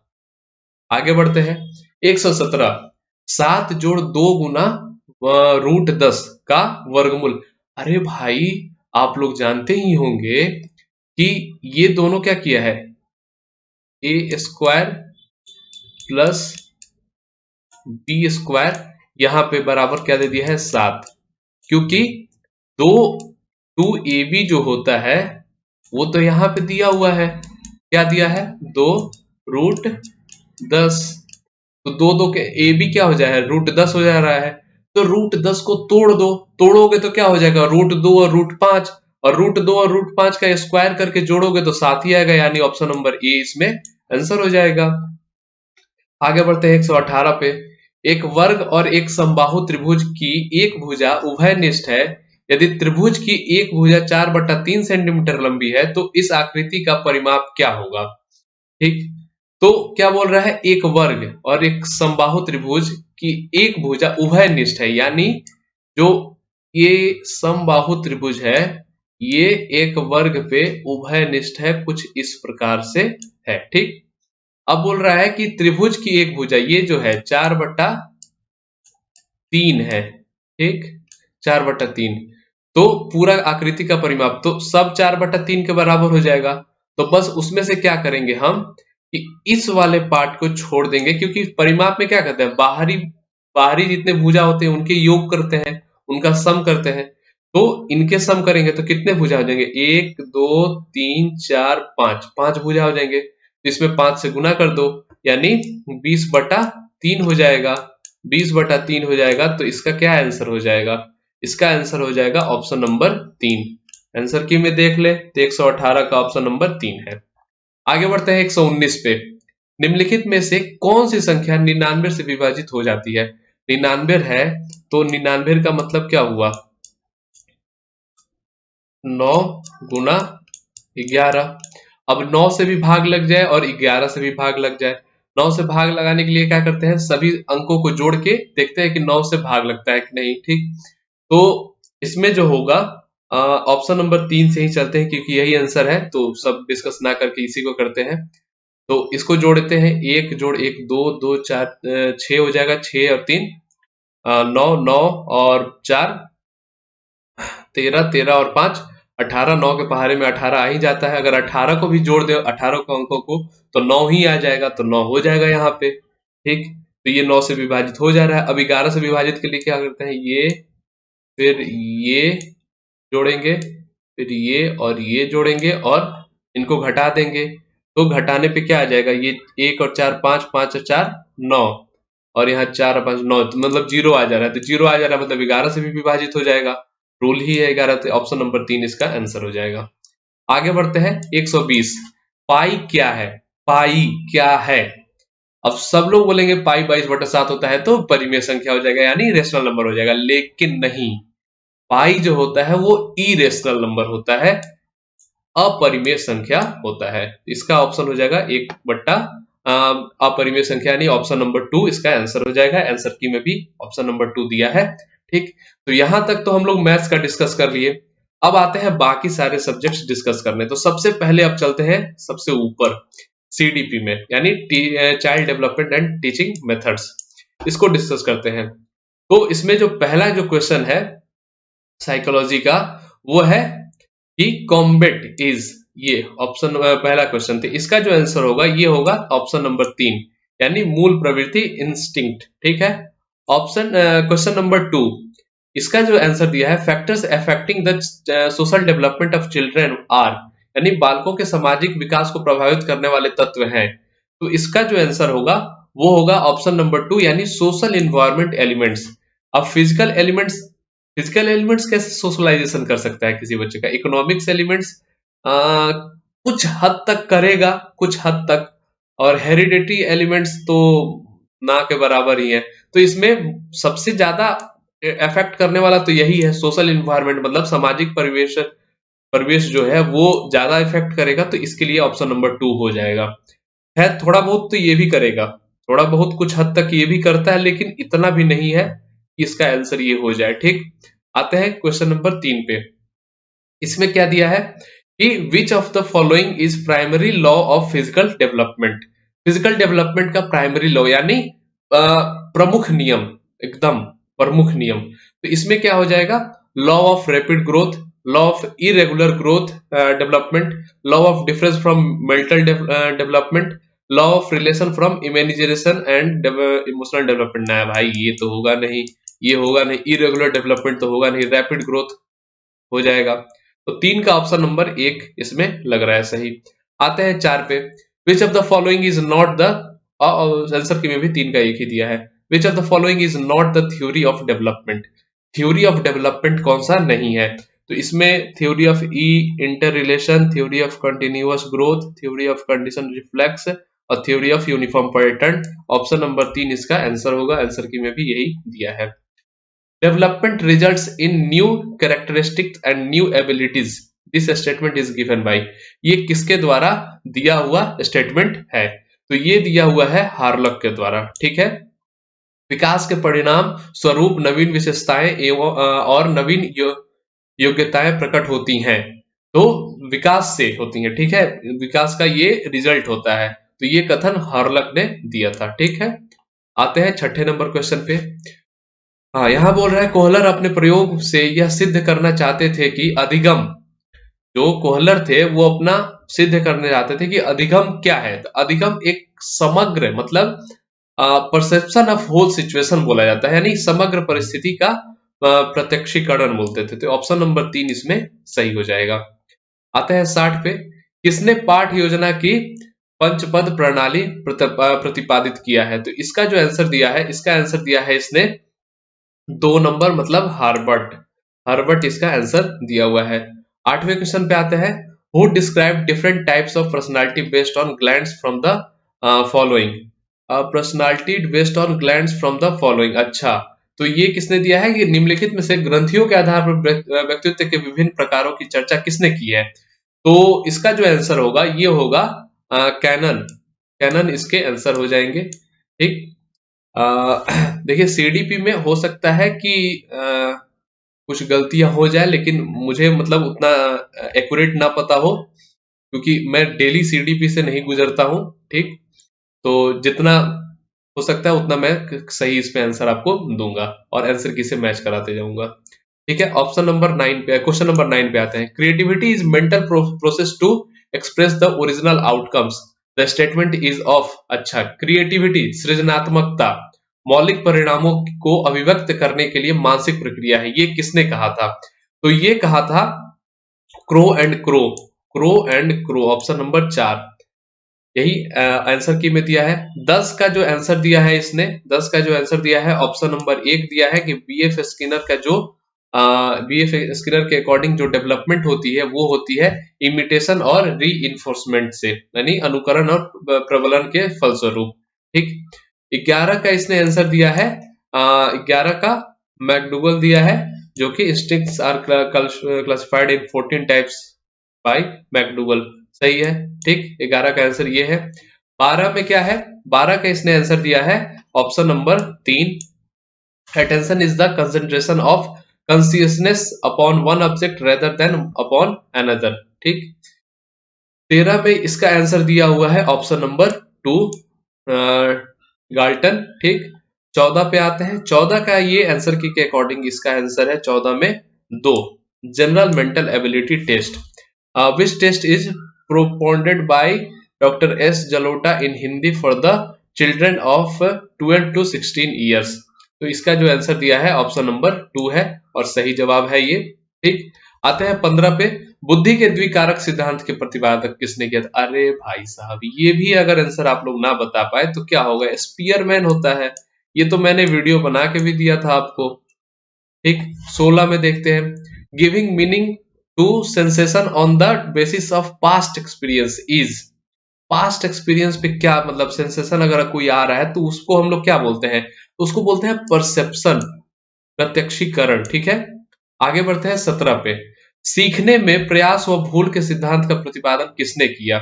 आगे बढ़ते हैं। 117, 7 जोड़ 2 गुना √10 का वर्गमूल। अरे भाई, आप लोग जानते ही होंगे कि ये दोनों क्या किया है, a² प्लस b², यहां पे बराबर क्या दे दिया है, 7। क्योंकि 2ab जो होता है वो तो यहां पे दिया हुआ है, क्या दिया है, 2√10। तो 2 के ए बी क्या हो जाए, √10 हो जा रहा है। तो √10 को तोड़ दो, तोड़ोगे तो क्या हो जाएगा, √2 और √5, और √2 और √5 का स्क्वायर करके जोड़ोगे तो 7 ही आएगा, यानी ऑप्शन नंबर ए इसमें आंसर हो जाएगा। आगे बढ़ते हैं 118 पे। एक वर्ग और एक समबाहु त्रिभुज की एक भुजा उभयनिष्ठ है। यदि त्रिभुज की एक भुजा 4/3 सेंटीमीटर लंबी है तो इस आकृति का परिमाप क्या होगा। ठीक, तो क्या बोल रहा है, एक वर्ग और एक समबाहु त्रिभुज की एक भुजा उभयनिष्ठ है, यानी जो ये समबाहु त्रिभुज है ये एक वर्ग पे उभयनिष्ठ है, कुछ इस प्रकार से है। ठीक, अब बोल रहा है कि त्रिभुज की एक भुजा ये जो है 4/3 है। ठीक, 4/3, तो पूरा आकृति का परिमाप तो सब 4/3 के बराबर हो जाएगा। तो बस उसमें से क्या करेंगे हम कि इस वाले पार्ट को छोड़ देंगे, क्योंकि परिमाप में क्या करते हैं, बाहरी बाहरी जितने भुजा होते हैं उनके योग करते हैं, उनका सम करते हैं। तो इनके सम करेंगे तो कितने भुजा हो जाएंगे, 1 2 3 4 5, 5 भुजा हो जाएंगे। तो इसमें 5 से गुना कर दो, यानी 20/3 हो जाएगा। 20/3 हो जाएगा, तो इसका क्या आंसर हो जाएगा, इसका आंसर हो जाएगा ऑप्शन नंबर 3। आंसर की में देख ले तो 118 का ऑप्शन नंबर 3 है। आगे बढ़ते हैं 119 पे। निम्नलिखित में से कौन सी संख्या 99 से विभाजित हो जाती है। 99 है तो 99 का मतलब क्या हुआ, 9 गुना 11। अब 9 से भी भाग लग जाए और 11 से भी भाग लग जाए। 9 से भाग लगाने के लिए क्या करते हैं, सभी अंकों को जोड़ के देखते हैं कि 9 से भाग लगता है कि नहीं। ठीक, तो इसमें जो होगा ऑप्शन नंबर 3 से ही चलते हैं, क्योंकि यही आंसर है, तो सब डिस्कस ना करके इसी को करते हैं। तो इसको जोड़ते हैं, 1 जोड़ 1 2, 2 4 6 हो जाएगा, 6 और 3 9, 9 और 4 13, 13 और 5 18, 9 के पहाड़े में 18 आ ही जाता है। अगर 18 को भी जोड़ दे, 18 को अंकों को, तो 9 ही आ जाएगा, तो 9 हो जाएगा यहाँ पे। ठीक, तो ये 9 से विभाजित हो जा रहा है। अब 11 से विभाजित के लिए क्या करते हैं, ये फिर ये जोड़ेंगे, फिर ये और ये जोड़ेंगे और इनको घटा देंगे। तो घटाने पे क्या आ जाएगा, ये 1 और 4 5, 5 और 4 9, और यहाँ 4 और 5 9, तो मतलब 0 आ जा रहा है। तो 0 आ जा रहा है मतलब 11 से भी विभाजित हो जाएगा, रूल ही है 11। तो ऑप्शन नंबर 3 इसका आंसर हो जाएगा। आगे बढ़ते हैं 120। पाई क्या है, पाई क्या है। अब सब लोग बोलेंगे पाई 22/7 होता है तो परिमेय संख्या हो जाएगा, यानी रेशनल नंबर हो जाएगा, लेकिन नहीं, पाई जो होता है वो इरेशनल नंबर होता है, अपरिमेय संख्या होता है। इसका ऑप्शन हो जाएगा 1 अपरिमेय संख्या, यानी ऑप्शन नंबर 2 इसका आंसर हो जाएगा। आंसर की में भी ऑप्शन नंबर 2 दिया है। ठीक, तो यहां तक तो हम लोग मैथ्स का डिस्कस कर लिए। अब आते हैं बाकी सारे सब्जेक्ट्स डिस्कस करने। तो सबसे पहले अब चलते हैं सबसे ऊपर सीडीपी में, यानी child development and teaching methods, इसको डिस्कस करते हैं। तो इसमें जो पहला जो क्वेश्चन है साइकोलॉजी का, वो है कि कॉम्बेट इज, ये ऑप्शन पहला क्वेश्चन थे, इसका जो आंसर होगा ये होगा ऑप्शन नंबर 3, यानी मूल प्रवृत्ति, इंस्टिंक्ट। ठीक है। ऑप्शन क्वेश्चन नंबर 2, इसका जो आंसर दिया है, factors affecting the social development of children are, यानी बालकों के सामाजिक विकास को प्रभावित करने वाले तत्व हैं। तो इसका जो आंसर होगा वो होगा ऑप्शन नंबर 2, यानी सोशल इन्वायरमेंट एलिमेंट्स। अब फिजिकल एलिमेंट्स कैसे सोशलाइजेशन कर सकता है किसी बच्चे का, इकोनॉमिक्स एलिमेंट्स कुछ हद तक करेगा, कुछ हद तक, और हेरिडिटी एलिमेंट्स तो ना के बराबर ही है। तो इसमें सबसे ज्यादा इफेक्ट करने वाला तो यही है, सोशल इन्वायरमेंट, मतलब सामाजिक परिवेश परिवेश जो है वो ज्यादा इफेक्ट करेगा। तो इसके लिए ऑप्शन नंबर 2 हो जाएगा। है थोड़ा बहुत तो ये भी करेगा, थोड़ा बहुत कुछ हद तक ये भी करता है, लेकिन इतना भी नहीं है कि इसका आंसर ये हो जाए। ठीक, आते हैं क्वेश्चन नंबर 3 पे। इसमें क्या दिया है कि विच of the following is primary law of physical development. Physical development का प्राइमरी लॉ यानी प्रमुख नियम, एकदम प्रमुख नियम। तो इसमें क्या हो जाएगा, law of rapid growth, law of irregular growth development, law of difference from mental development, law of relation from immunisation and emotional development. ना भाई ये तो होगा नहीं, ये होगा नहीं, इरेगुलर डेवलपमेंट तो होगा नहीं, रैपिड ग्रोथ हो जाएगा। तो 3 का ऑप्शन नंबर 1 इसमें लग रहा है सही। आते हैं 4 पे। Which of the following is not the, answer key में भी 3 का एक ही दिया है। Which of the following is not the theory of development. Theory of development कौन सा नहीं है, तो इसमें theory of E interrelation, theory of continuous growth, theory of condition reflex और theory of uniform pattern. Option number 3 इसका answer होगा। Answer key में भी यही दिया है। Development results in new characteristics and new abilities. This statement is given by. ये किसके द्वारा दिया हुआ स्टेटमेंट है, तो ये दिया हुआ है हार्लक के द्वारा। ठीक है, विकास के परिणाम स्वरूप नवीन विशेषताएं एवं और नवीन योग्यताएं प्रकट होती हैं, तो विकास से होती हैं। ठीक है, विकास का ये रिजल्ट होता है, तो ये कथन हार्लक ने दिया था। ठीक है, आते हैं 6ठे नंबर क्वेश्चन पे। हाँ, यहाँ बोल रहा है कोहलर अपने प्रयोग से यह सिद्ध करना चाहते थे कि अधिगम, जो कोहलर थे वो अपना सिद्ध करने चाहते थे कि अधिगम क्या है। तो अधिगम एक समग्र, मतलब परसेप्शन ऑफ होल सिचुएशन बोला जाता है, यानी समग्र परिस्थिति का प्रत्यक्षीकरण बोलते थे। तो ऑप्शन नंबर 3 इसमें सही हो जाएगा। आते हैं 60 पे। किसने पाठ योजना की पंचपद प्रणाली प्रतिपादित किया है, तो इसका जो आंसर दिया है, इसका आंसर दिया है इसने 2 नंबर, मतलब हार्बर्ट। हार्बर्ट इसका आंसर दिया हुआ है। 8वें क्वेश्चन पे आते हैं। Who describe different types of personality based on glands from the following. Personality based on glands from the following. अच्छा, तो ये किसने दिया है कि निम्नलिखित में से ग्रंथियों के आधार पर व्यक्तित्व के विभिन्न प्रकारों की चर्चा किसने की है। तो इसका जो आंसर होगा ये होगा कैनन। कैनन इसके आंसर हो जाएंगे। ठीक, देखिए सीडीपी में हो सकता है कि कुछ गलतियां हो जाए, लेकिन मुझे मतलब उतना एक्यूरेट ना पता हो, क्योंकि मैं डेली सीडीपी से नहीं गुजरता हूं। ठीक, तो जितना हो सकता है उतना मैं सही इसमें आंसर आपको दूंगा और आंसर की से मैच कराते जाऊंगा। ठीक है, ऑप्शन नंबर 9 पे, क्वेश्चन नंबर 9 पे आते हैं। Creativity is mental process to express the original outcomes, the statement is off. अच्छा, क्रिएटिविटी सृजनात्मकता मौलिक परिणामों को अभिव्यक्त करने के लिए मानसिक प्रक्रिया है, ये किसने कहा था, तो ये कहा था crow and crow. Crow and crow, option number 4 यही आंसर की में दिया है। 10 का जो आंसर दिया है इसने, 10 का जो आंसर दिया है ऑप्शन नंबर 1 दिया है कि बीएफ स्किनर का जो बीएफ स्किनर के अकॉर्डिंग जो डेवलपमेंट होती है वो होती है इमिटेशन और री से, यानी अनुकरण और प्रबलन के फलस्वरूप। ठीक, 11 का इसने आंसर दिया है, 11 का मैकडूगल दिया है, जो कि instincts are classified in 14 types by McDougall. सही है। ठीक, 11 का आंसर ये है। 12 में क्या है, 12 का इसने आंसर दिया है option number 3, attention is the concentration of consciousness upon one object rather than upon another. ठीक, 13 में इसका आंसर दिया हुआ है ऑप्शन नंबर 2, गाल्टन। ठीक, 14 पे आते हैं। 14 का ये आंसर की के अकॉर्डिंग इसका आंसर है 14 में 2, general mental ability test, which test is proponed by doctor S Jalota in Hindi for the children of 12 to 16 years. तो इसका जो आंसर दिया है ऑप्शन नंबर 2 है और सही जवाब है ये। ठीक, आते हैं 15 पे। बुद्धि के द्विकारक सिद्धांत के प्रतिपादक किसने किया था। अरे भाई साहब, ये भी अगर आंसर आप लोग ना बता पाए तो क्या होगा, स्पीयरमैन होता है। ये तो मैंने वीडियो बना के भी दिया था आपको। ठीक, 16 में देखते हैं। Giving meaning to sensation on the basis of past experience is. Past experience पे क्या मतलब सेंसेशन अगर कोई आ रहा है तो उसको हम लोग क्या बोलते हैं, तो उसको बोलते हैं परसेप्शन, प्रत्यक्षीकरण। ठीक है, आगे बढ़ते हैं 17 पे। सीखने में प्रयास व भूल के सिद्धांत का प्रतिपादन किसने किया?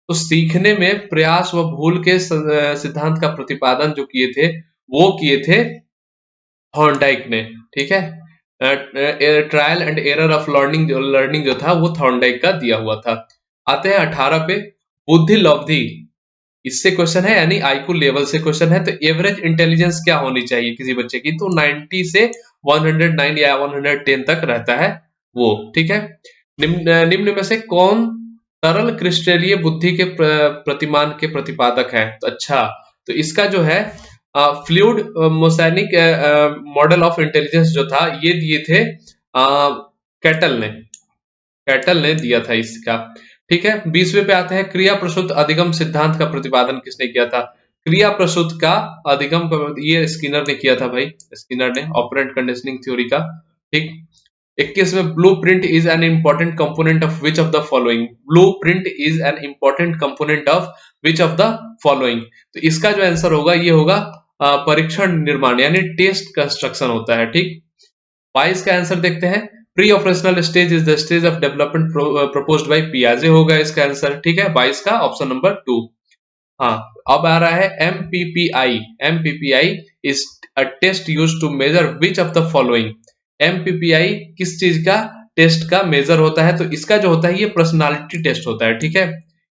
तो सीखने में प्रयास व भूल के सिद्धांत का प्रतिपादन जो किए थे वो किए थे थॉर्नडाइक ने। ठीक है, trial and error of learning जो था वो थॉर्नडाइक का दिया हुआ था। आते हैं 18 पे। बुद्धि लब्धि, इससे क्वेश्चन है यानी आईक्यू लेवल से क्वेश्चन है। तो एवरेज इंटेलिजेंस क्या होनी चाहिए किसी बच्चे की? तो 90 से 109 या 110 तक रहता है वो। ठीक है, निम्न में से कौन तरल क्रिस्टलीय बुद्धि के प्रतिमान के प्रतिपादक है? तो अच्छा, तो इसका जो है फ्लूइड मोसैनिक मॉडल ऑफ इंटेलिजेंस जो था ये दिए थे कैटल ने दिया था इसका। ठीक है, 20वें पे आते हैं। क्रिया प्रसूत अधिगम सिद्धांत का प्रतिपादन किसने किया था? क्रिया प्रसूत का अधिगम ये स्किनर ने किया था भाई, स्किनर ने, ऑपरेंट कंडीशनिंग थ्योरी का। ठीक, 21 में blueprint is an important component of which of the following? Blueprint is an important component of which of the following? तो इसका जो आंसर होगा ये होगा परीक्षण निर्माण यानी टेस्ट कंस्ट्रक्शन होता है। ठीक, 22 का आंसर देखते हैं। Pre operational stage is the stage of development proposed by पियाजे होगा इसका आंसर। ठीक है, 22 का ऑप्शन नंबर 2। हाँ, अब आ रहा है MPPI। MPPI is a test used to measure which of the following? MPPI किस चीज का टेस्ट का मेजर होता है? तो इसका जो होता है ये पर्सनालिटी टेस्ट होता है। ठीक है,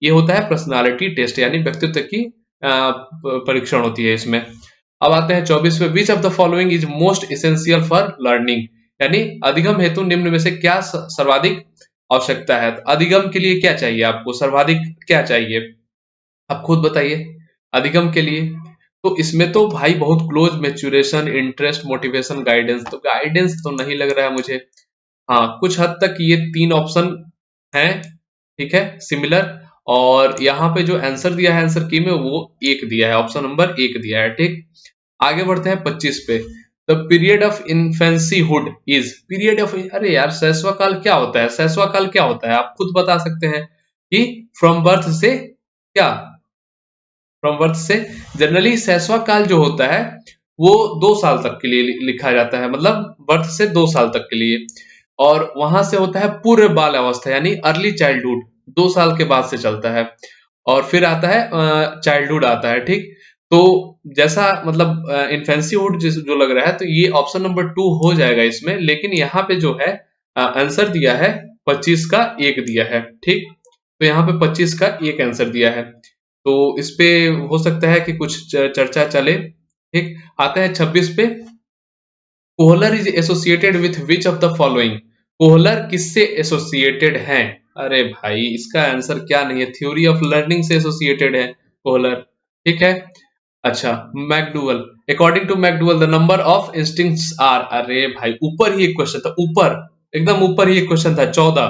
ये होता है पर्सनालिटी टेस्ट यानी व्यक्तित्व की परीक्षण होती है इसमें। अब आते हैं 24 पे। Which of the following is most essential for learning? यानी अधिगम हेतु निम्न में से क्या सर्वाधिक आवश्यकता है? तो अधिगम के लिए क्या चाहिए आपको, सर्वाधिक क्या चाहिए आप खुद बताइए अधिगम के लिए? तो इसमें तो भाई बहुत close maturation, interest, motivation, guidance. तो गाइडेंस तो नहीं लग रहा है मुझे। हाँ, कुछ हद तक ये 3 ऑप्शन हैं। ठीक है, सिमिलर। और यहाँ पे जो आंसर दिया है आंसर की में वो 1 दिया है, ऑप्शन नंबर 1 दिया है। ठीक, आगे बढ़ते हैं 25 पे। The period of इन्फेंसीहुड is period of, अरे यार शैशव काल क्या होता है? शैशव काल क्या होता है आप खुद बता सकते हैं कि फ्रॉम बर्थ से क्या, फ्रॉम बर्थ से जनरली शैशव काल जो होता है वो 2 साल तक के लिए लिखा जाता है, मतलब बर्थ से 2 साल तक के लिए। और वहां से होता है पूर्व बाल अवस्था यानी अर्ली चाइल्डहुड, 2 साल के बाद से चलता है। और फिर आता है चाइल्डहुड आता है। ठीक, तो जैसा मतलब इन्फेंसीहुड जो लग रहा है तो ये ऑप्शन नंबर 2 हो जाएगा इसमें। लेकिन यहाँ पे जो है आंसर दिया है 25 का 1 दिया है। ठीक, तो यहाँ पे 25 का 1 आंसर दिया है, तो इस पे हो सकता है कि कुछ चर्चा चले। ठीक, आते हैं 26 पे। Kohler is associated with which of the following? Kohler किससे एसोसिएटेड है? अरे भाई इसका आंसर क्या नहीं है, थ्योरी ऑफ लर्निंग से एसोसिएटेड है कोहलर। ठीक है, अच्छा, McDougall. According to McDougall the number of instincts are, अरे भाई ऊपर ही एक क्वेश्चन था, ऊपर एकदम ऊपर ही एक क्वेश्चन था 14।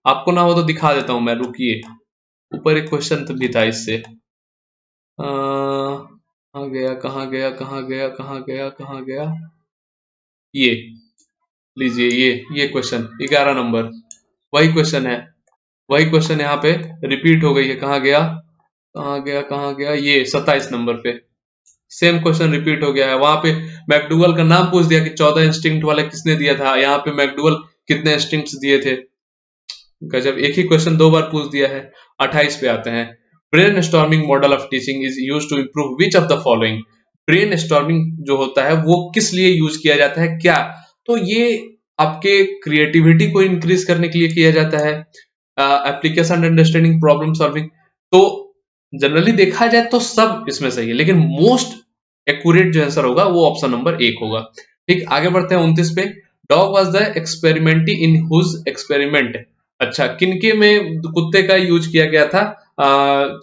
आपको ना हो तो दिखा देता हूं मैं, रुकिए। ऊपर एक क्वेश्चन भी था इससे। कहाँ गया कहाँ गया कहाँ गया कहाँ गया कहाँ गया? ये लीजिए, ये क्वेश्चन 11 नंबर, वही क्वेश्चन है, वही क्वेश्चन यहाँ पे रिपीट हो गई है। कहाँ गया कहाँ गया कहाँ गया? ये 27 नंबर पे सेम क्वेश्चन रिपीट हो गया है। वहां पे मैकडूगल का नाम पूछ दिया कि 14 इंस्टिंक्ट वाले किसने दिया था, यहाँ पे मैकडूगल कितने इंस्टिंक्ट्स दिए थे। गजब, एक ही क्वेश्चन 2 बार पूछ दिया है। 28 पे आते हैं। Brainstorming model of teaching is use to improve which of the following? Brainstorming जो होता है वो किस लिए यूज किया जाता है क्या? तो ये आपके क्रिएटिविटी को इंक्रीज करने के लिए किया जाता है, एप्लीकेशन अंडरस्टैंडिंग, प्रॉब्लम सॉल्विंग। तो जनरली देखा जाए तो सब इसमें सही है, लेकिन मोस्ट एक्यूरेट जो आंसर होगा वो ऑप्शन नंबर 1 होगा। ठीक, आगे बढ़ते हैं 29 पे। Dog was the experimentee in whose experiment? अच्छा, किनके में कुत्ते का यूज किया गया था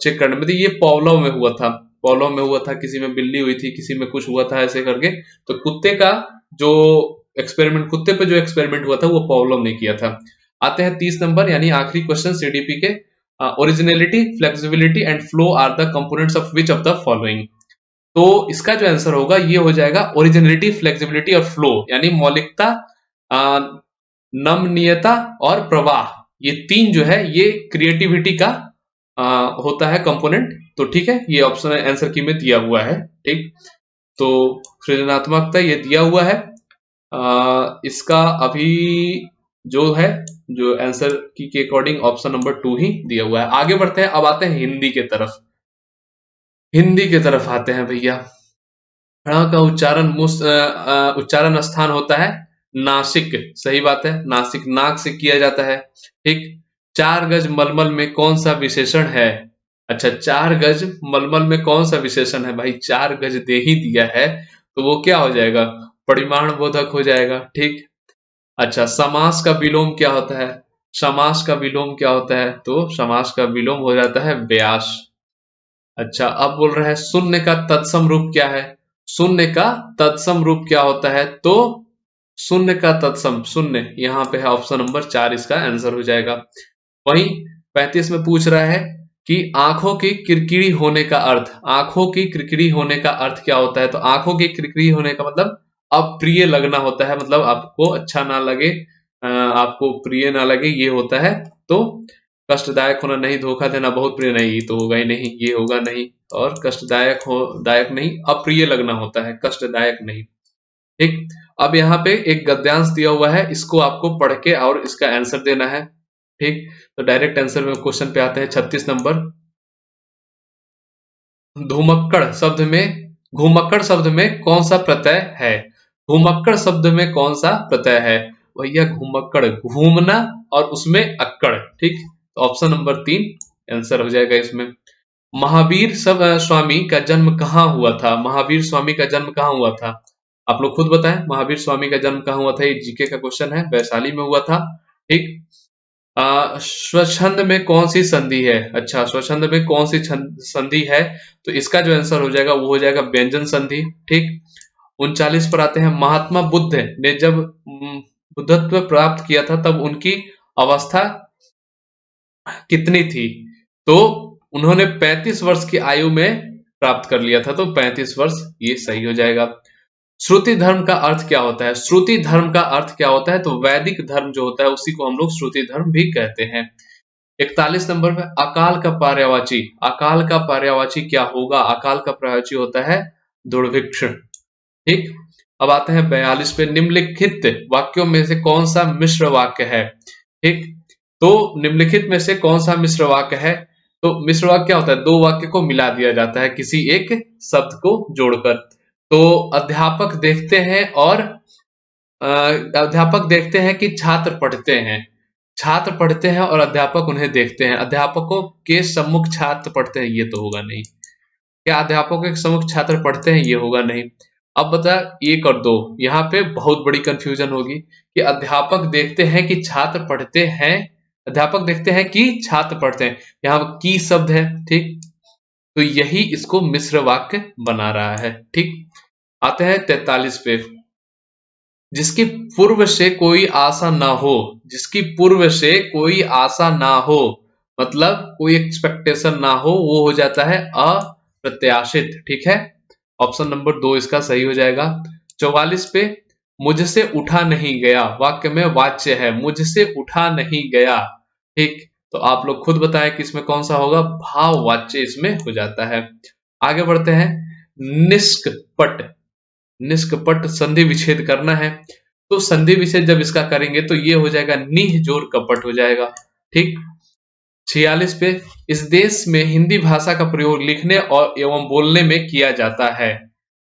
चेक करने में? तो ये पॉवलोव में हुआ था, पॉवलोव में हुआ था, किसी में बिल्ली हुई थी, किसी में कुछ हुआ था ऐसे करके। तो कुत्ते का जो एक्सपेरिमेंट, कुत्ते पे जो एक्सपेरिमेंट हुआ था वो पॉवलोव ने किया था। आते हैं 30 नंबर यानी आखिरी क्वेश्चन सीडीपी के। Originality, flexibility and flow are the components of which of the following? तो इसका जो आंसर होगा ये हो जाएगा ओरिजिनलिटी, फ्लेक्सिबिलिटी और फ्लो, यानी मौलिकता, नमनीयता और प्रवाह। ये 3 जो है ये क्रिएटिविटी का होता है कंपोनेंट। तो ठीक है, ये ऑप्शन आंसर की में दिया हुआ है। ठीक, तो सृजनात्मकता ये दिया हुआ है। इसका अभी जो है, जो आंसर की के अकॉर्डिंग ऑप्शन नंबर 2 ही दिया हुआ है। आगे बढ़ते हैं, अब आते हैं हिंदी के तरफ। हिंदी के तरफ आते हैं भैया। ण का उच्चारण स्थान होता है नासिक। सही बात है, नासिक नाक से किया जाता है। ठीक, 4 गज मलमल में कौन सा विशेषण है? अच्छा, 4 गज मलमल में कौन सा विशेषण है भाई? 4 गज दे ही दिया है तो वो क्या हो जाएगा? परिमाण बोधक हो जाएगा। ठीक, अच्छा, समास का विलोम क्या होता है? समास का विलोम क्या होता है? तो समास का विलोम हो जाता है व्यास। अच्छा, अब बोल रहा है शून्य का तत्सम रूप क्या है? शून्य का तत्सम रूप क्या होता है? तो शून्य का तत्सम शून्य, यहाँ पे है ऑप्शन नंबर 4 इसका आंसर हो जाएगा। वहीं 35 में पूछ रहा है कि आंखों की किरकिरी होने का अर्थ, आंखों की किरकिरी होने का अर्थ क्या होता है? तो आंखों की किरकिरी होने का मतलब अप्रिय लगना होता है, मतलब आपको अच्छा ना लगे, आपको प्रिय ना लगे, ये होता है। तो कष्टदायक होना नहीं, धोखा देना बहुत प्रिय नहीं, ये तो होगा ही नहीं, ये होगा नहीं। और कष्टदायक हो, दायक नहीं, अप्रिय लगना होता है, कष्टदायक नहीं। ठीक, अब यहाँ पे एक गद्यांश दिया हुआ है, इसको आपको पढ़ के और इसका आंसर देना है। ठीक, तो डायरेक्ट आंसर में क्वेश्चन पे आते हैं। 36 नंबर, धुमक्कड़ शब्द में, घुमक्कड़ शब्द में कौन सा प्रत्यय है? घुमक्कड़ शब्द में कौन सा प्रत्यय है? भैया घुमक्कड़, घूमना और उसमें अक्कड़। ठीक, तो ऑप्शन नंबर 3 आंसर हो जाएगा इसमें। महावीर सब स्वामी का जन्म कहाँ हुआ था? महावीर स्वामी का जन्म कहाँ हुआ था? आप लोग खुद बताएं, महावीर स्वामी का जन्म कहाँ हुआ था? ये जीके का क्वेश्चन है, वैशाली में हुआ था। ठीक, स्वच्छंद में कौन सी संधि है? अच्छा, स्वच्छंद में कौन सी संधि है? तो इसका जो आंसर हो जाएगा वो हो जाएगा व्यंजन संधि। ठीक, 39 पर आते हैं। महात्मा बुद्ध ने जब बुद्धत्व प्राप्त किया था तब उनकी अवस्था कितनी थी? तो उन्होंने 35 वर्ष की आयु में प्राप्त कर लिया था, तो 35 वर्ष ये सही हो जाएगा। श्रुति धर्म का अर्थ क्या होता है? श्रुति धर्म का अर्थ क्या होता है? तो वैदिक धर्म जो होता है उसी को हम लोग श्रुति धर्म भी कहते हैं। 41 नंबर पे, अकाल का पर्यायवाची, अकाल का पर्यायवाची क्या होगा? अकाल का पर्यायवाची होता है दुर्भिक्ष। ठीक, अब आते हैं 42 पे, निम्नलिखित वाक्यों में से कौन सा मिश्र वाक्य है? ठीक, तो निम्नलिखित में से कौन सा मिश्र वाक्य है? तो मिश्र वाक्य क्या होता है? दो वाक्य को मिला दिया जाता है किसी एक शब्द को जोड़कर। तो अध्यापक देखते हैं और अध्यापक देखते हैं कि छात्र पढ़ते हैं, छात्र पढ़ते हैं और अध्यापक उन्हें देखते हैं, अध्यापकों के सम्मुख छात्र पढ़ते हैं, ये तो होगा नहीं। क्या अध्यापकों के सम्मुख छात्र पढ़ते हैं? ये होगा नहीं। अब बता 1 और 2, यहाँ पे बहुत बड़ी कंफ्यूजन होगी कि अध्यापक देखते हैं कि छात्र पढ़ते हैं, अध्यापक देखते हैं कि छात्र पढ़ते हैं, यहाँ की शब्द है। ठीक, तो यही इसको मिश्र वाक्य बना रहा है। ठीक, आते हैं 43 पे, जिसकी पूर्व से कोई आशा ना हो, जिसकी पूर्व से कोई आशा ना हो मतलब कोई एक्सपेक्टेशन ना हो, वो हो जाता है अप्रत्याशित। ठीक है, ऑप्शन नंबर 2 इसका सही हो जाएगा। 44 पे, मुझसे उठा नहीं गया, वाक्य में वाच्य है, मुझसे उठा नहीं गया। ठीक, तो आप लोग खुद बताएं कि इसमें कौन सा होगा? भाव वाच्य इसमें हो जाता है। आगे बढ़ते हैं, निष्कपट, निष्कपट संधि विच्छेद करना है, तो संधि विच्छेद जब इसका करेंगे तो ये हो जाएगा निह जोर कपट हो जाएगा। ठीक, 46 पे, इस देश में हिंदी भाषा का प्रयोग लिखने और एवं बोलने में किया जाता है,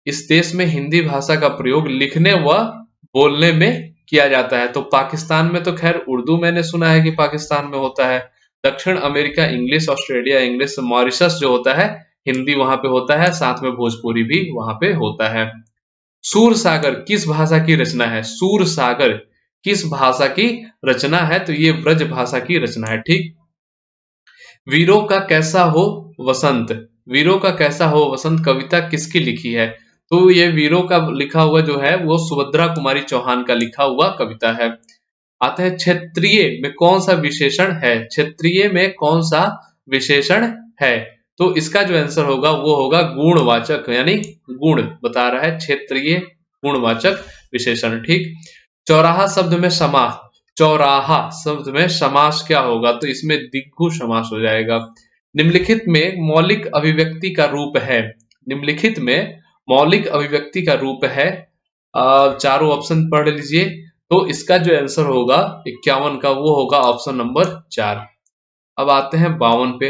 इस देश में हिंदी भाषा का प्रयोग लिखने व बोलने में किया जाता है। तो पाकिस्तान में तो खैर उर्दू मैंने सुना है कि पाकिस्तान में होता है, दक्षिण America English, Australia English, Mauritius जो होता है हिंदी वहां पे होता है, साथ में भोजपुरी भी वहां पे होता है। सूर सागर किस भाषा की रचना है? सूर सागर किस भाषा की रचना है? तो ये ब्रज भाषा की रचना है। ठीक, वीरों का कैसा हो वसंत, वीरों का कैसा हो वसंत कविता किसकी लिखी है? तो ये वीरों का लिखा हुआ जो है वो सुभद्रा कुमारी चौहान का लिखा हुआ कविता है। आता है क्षेत्रीय में कौन सा विशेषण है? क्षेत्रीय में कौन सा विशेषण है? तो इसका जो आंसर होगा वो होगा गुणवाचक, यानी गुण बता रहा है, क्षेत्रीय गुणवाचक विशेषण। ठीक, चौराहा शब्द में समास, चौराहा शब्द में समास क्या होगा? तो इसमें दिग्गु समास हो जाएगा। निम्नलिखित में मौलिक अभिव्यक्ति का रूप है। निम्नलिखित में मौलिक अभिव्यक्ति का रूप है। चारों ऑप्शन पढ़ लीजिए। तो इसका जो आंसर होगा 51 का, वो होगा ऑप्शन नंबर 4। अब आते हैं 52 पे।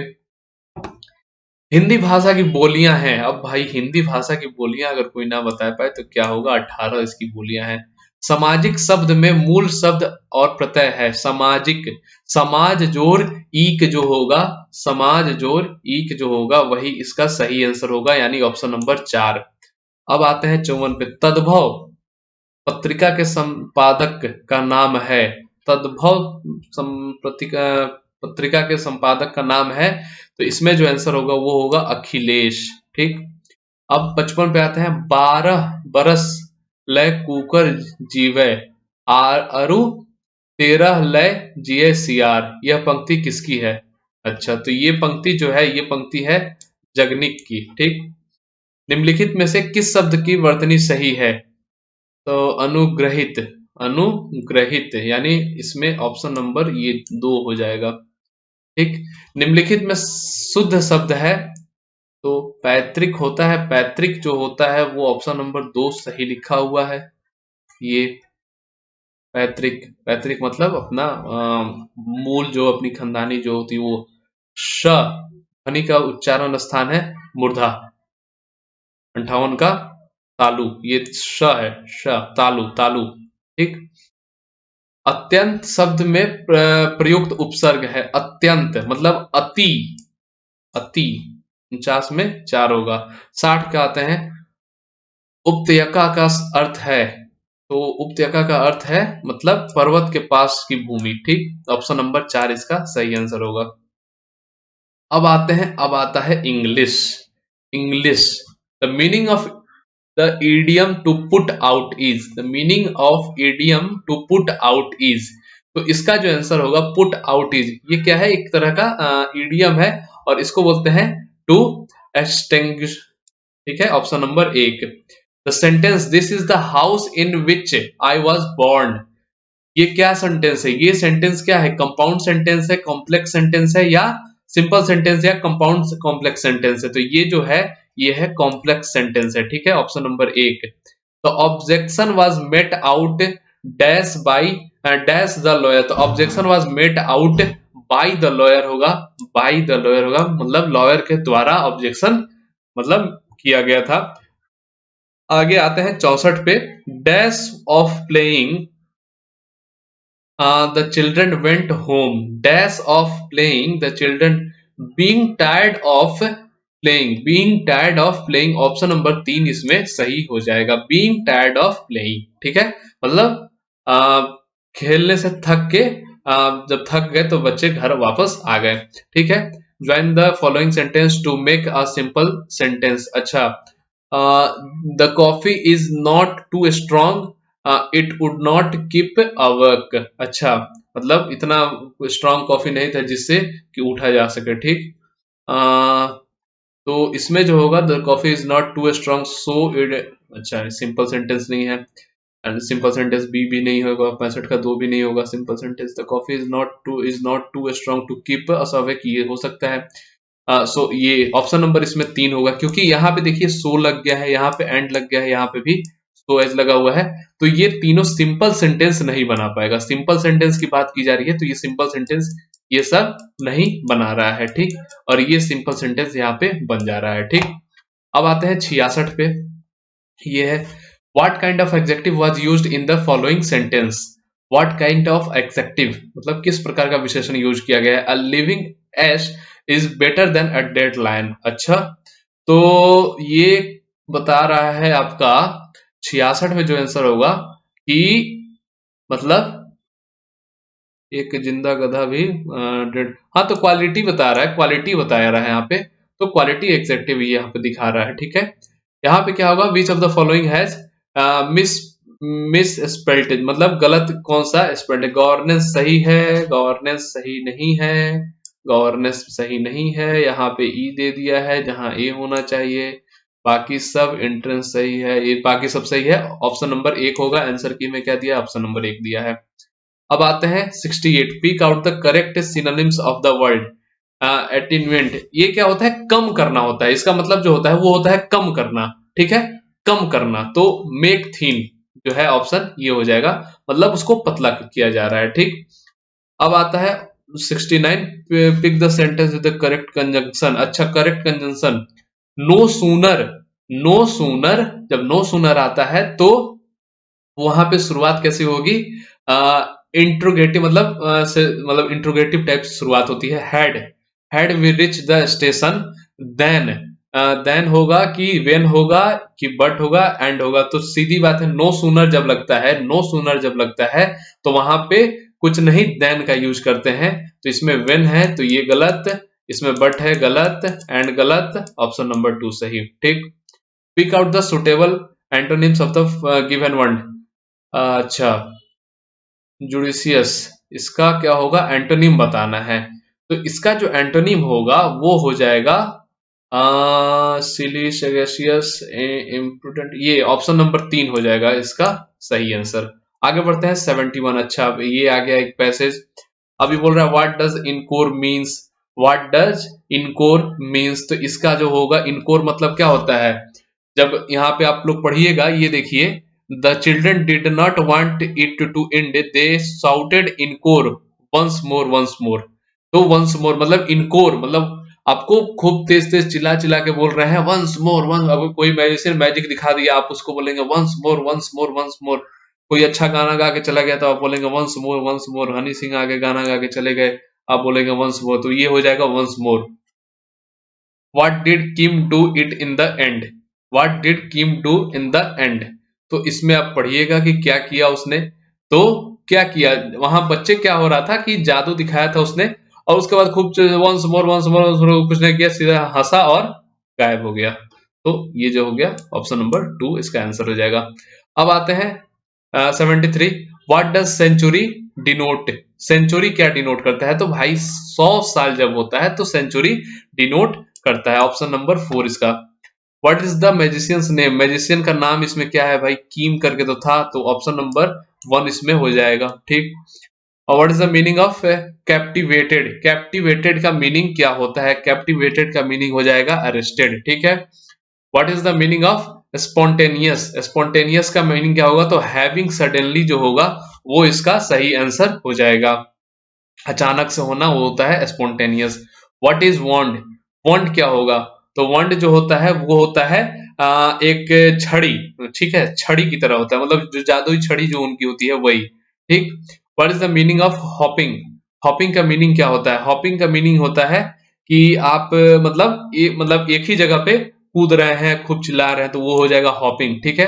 हिंदी भाषा की बोलियां हैं। अब भाई हिंदी भाषा की बोलियां अगर कोई ना बता पाए तो क्या होगा, 18 इसकी बोलियां हैं। सामाजिक शब्द में मूल शब्द और प्रत्यय है। सामाजिक, समाज जोड़ ईक जो होगा, समाज जोड़ ईक जो होगा वही इसका सही आंसर होगा, यानी ऑप्शन नंबर 4। अब आते हैं 54 पे। तद्भव पत्रिका के संपादक का नाम है। तद्भव पत्रिका के संपादक का नाम है, तो इसमें जो आंसर होगा वो होगा अखिलेश। ठीक। अब 55 पे आते हैं। 12 बरस लय कुकर जीवे अरु 13 लय जिये सियार। यह पंक्ति किसकी है? अच्छा, तो ये पंक्ति जो है, ये पंक्ति है जगनिक की। ठीक। निम्नलिखित में से किस शब्द की वर्तनी सही है? तो अनुग्रहित, अनुग्रहित, यानी इसमें ऑप्शन नंबर ये 2 हो जाएगा। ठीक। निम्नलिखित में शुद्ध शब्द है, तो पैतृक होता है। पैतृक जो होता है वो ऑप्शन नंबर 2 सही लिखा हुआ है। ये पैतृक, पैतृक मतलब अपना मूल, जो अपनी खानदानी जो होती है वो। श ध्वनि का उच्चारण स्थान है मूर्धा। 58 का तालु, ये श है, श, तालु, तालु। ठीक। अत्यंत शब्द में प्रयुक्त उपसर्ग है। अत्यंत मतलब अति, अति। 49 में 4 होगा। 60 का आते हैं। उपत्यका का अर्थ है, तो उपत्यका का अर्थ है मतलब पर्वत के पास की भूमि। ठीक। ऑप्शन नंबर 4 इसका सही आंसर होगा। अब आते हैं, अब आता है English. English, the meaning of the idiom to put out is. The meaning of idiom to put out is, तो इसका जो आंसर होगा पुट आउट इज। ये क्या है? एक तरह का इडियम है और इसको बोलते हैं टू एक्सटिंग्विश। ठीक है, option number 1। The sentence this is the house in which I was born. ये क्या सेंटेंस है? ये सेंटेंस क्या है? कंपाउंड सेंटेंस है, कॉम्प्लेक्स सेंटेंस है, या सिंपल सेंटेंस या कंपाउंड कॉम्प्लेक्स सेंटेंस है? तो ये जो है ये है कॉम्प्लेक्स सेंटेंस है। ठीक है, ऑप्शन नंबर 1। तो objection was met out dash by dash the lawyer. तो objection was met out by the lawyer होगा, बाय द लॉयर होगा, मतलब लॉयर के द्वारा ऑब्जेक्शन मतलब किया गया था। आगे आते हैं 64 पे। Dash of playing the children went home. Dash of playing the children being tired of playing. Being tired of playing, option number 3 इसमें सही हो जाएगा। being tired of playing। ठीक है, मतलब खेलने से थक के जब थक गए तो बच्चे घर वापस आ गए। ठीक है। join the following sentence to make a simple sentence। अच्छा, the coffee is not too strong, it would not keep awake. अच्छा, मतलब इतना स्ट्रॉन्ग कॉफी नहीं था जिससे कि उठा जा सके। ठीक। तो इसमें जो होगा the coffee is not too strong so it. अच्छा, सिंपल सेंटेंस नहीं है, सिंपल सेंटेंस बी भी नहीं होगा, 65 का 2 भी नहीं होगा। Simple sentence the coffee is not too strong to keep us awake, ये हो सकता है। सो ये ऑप्शन नंबर इसमें 3 होगा, क्योंकि यहाँ पे देखिए सो लग गया है, यहाँ पे एंड लग गया है, यहाँ पे भी सो एज लगा हुआ है, तो ये तीनों सिंपल सेंटेंस नहीं बना पाएगा। सिंपल सेंटेंस की बात की जा रही है तो ये सिंपल सेंटेंस ये सब नहीं बना रहा है। ठीक। और ये सिंपल सेंटेंस यहाँ पे बन जा रहा है। ठीक। अब आते हैं 66 पे। ये है what kind of adjective was used in the following sentence. What kind of adjective मतलब किस प्रकार का विशेषण यूज किया गया है? A living ass is better than a dead lion. अच्छा, तो ये बता रहा है आपका 66 में जो आंसर होगा कि मतलब एक जिंदा गधा भी डेड। हाँ, तो क्वालिटी बता रहा है, क्वालिटी बताया रहा है यहाँ पे, तो क्वालिटी एग्जेक्टिव यहाँ पे दिखा रहा है। ठीक है। यहाँ पे क्या होगा? विच of the following has miss spelt, मतलब गलत कौन सा स्पेल्ट है? गवर्नेंस सही है, गवर्नेंस सही नहीं है, गवर्नेंस सही नहीं है। यहाँ पे ई दे दिया है जहां ए होना चाहिए। बाकी सब एंट्रेंस सही है, ये बाकी सब सही है। ऑप्शन नंबर 1 होगा। आंसर की में क्या दिया? ऑप्शन नंबर 1 दिया है। अब आते हैं 68। Pick out the correct synonyms of the word. Attainment, ये क्या होता है, कम करना होता है, इसका मतलब जो होता है वो होता है कम करना, ठीक है, कम करना। तो मेक थीन जो है ऑप्शन ये हो जाएगा, मतलब उसको पतला किया जा रहा है, ठीक। अब आता है 69, pick the sentence with the correct conjunction. अच्छा, correct conjunction, no sooner, no sooner, जब नो सूनर आता है तो वहां पे शुरुआत कैसी होगी, इंट्रोगेटिव मतलब मतलब इंट्रोगेटिव टाइप से शुरुआत होती है। Had we reach the station, then, then होगा कि वेन होगा कि बट होगा एंड होगा। तो सीधी बात है, नो सूनर जब लगता है, नो सूनर जब लगता है तो वहां पे कुछ नहीं देन का यूज करते हैं। तो इसमें वेन है तो ये गलत, इसमें बट है गलत, एंड गलत, ऑप्शन नंबर 2 सही, ठीक। Pick out the suitable antonyms of the given word. अच्छा, जुडिशियस, इसका क्या होगा, एंटोनिम बताना है। तो इसका जो एंटोनिम होगा वो हो जाएगा सिली, सैगेशियस, इम्प्रूडेंट, ये ऑप्शन नंबर 3 हो जाएगा इसका सही आंसर। आगे बढ़ते हैं 71। अच्छा, अब ये आ गया एक पैसेज, अभी बोल रहा है what does encore means, what does encore means. तो इसका जो होगा, इनकोर मतलब क्या होता है, जब यहाँ पे आप लोग पढ़िएगा, ये देखिए, the children did not want it to end, they shouted encore once more. तो वंस मोर मतलब इनकोर मतलब आपको खूब तेज तेज चिल्ला चिल्ला के बोल रहे हैं वंस मोर वंस। अब कोई मैजिशियन मैजिक दिखा दिया, आप उसको बोलेंगे once more once more once more. कोई अच्छा गाना गा के चला गया तो आप बोलेंगे once more once more. Honey Singh आगे गाना गा के चले गए, आप बोलेंगे वंस मोर। तो ये हो जाएगा once more. What did Kim do it in the end? What did Kim do in the end? तो इसमें आप पढ़िएगा कि क्या किया उसने। तो क्या किया, वहां बच्चे क्या हो रहा था कि जादू दिखाया था उसने, और उसके बाद खूब वंस मोर वंस मोर कुछ नहीं किया, सीधा हंसा और गायब हो गया। तो ये जो हो गया ऑप्शन नंबर 2 इसका आंसर हो जाएगा। अब आते हैं 73, what does century denote. Century क्या डिनोट करता है, तो भाई 100 साल जब होता है तो सेंचुरी डिनोट करता है, ऑप्शन नंबर 4 इसका। What is the magicians name, magician का नाम इसमें क्या है भाई, कीम करके तो था, तो ऑप्शन नंबर 1 इसमें हो जाएगा, ठीक। और what is the meaning of captivated, captivated का मीनिंग क्या होता है, कैप्टिवेटेड का मीनिंग हो जाएगा अरेस्टेड, ठीक है। What is the meaning of spontaneous, spontaneous का मीनिंग क्या होगा, तो हैविंग सडनली जो होगा वो इसका सही आंसर हो जाएगा। अचानक से होना वो होता है स्पॉन्टेनियस। व्हाट इज वॉन्ड, वॉन्ड क्या होगा, तो वॉन्ड जो होता है वो होता है एक छड़ी, ठीक है, छड़ी की तरह होता है, मतलब जो जादुई छड़ी जो उनकी होती है वही, ठीक। What is the meaning of hopping, hopping का मीनिंग क्या होता है, हॉपिंग का मीनिंग होता है कि आप मतलब एक ही जगह पे कूद रहे हैं, खूब चिल्ला रहे हैं, तो वो हो जाएगा हॉपिंग, ठीक है।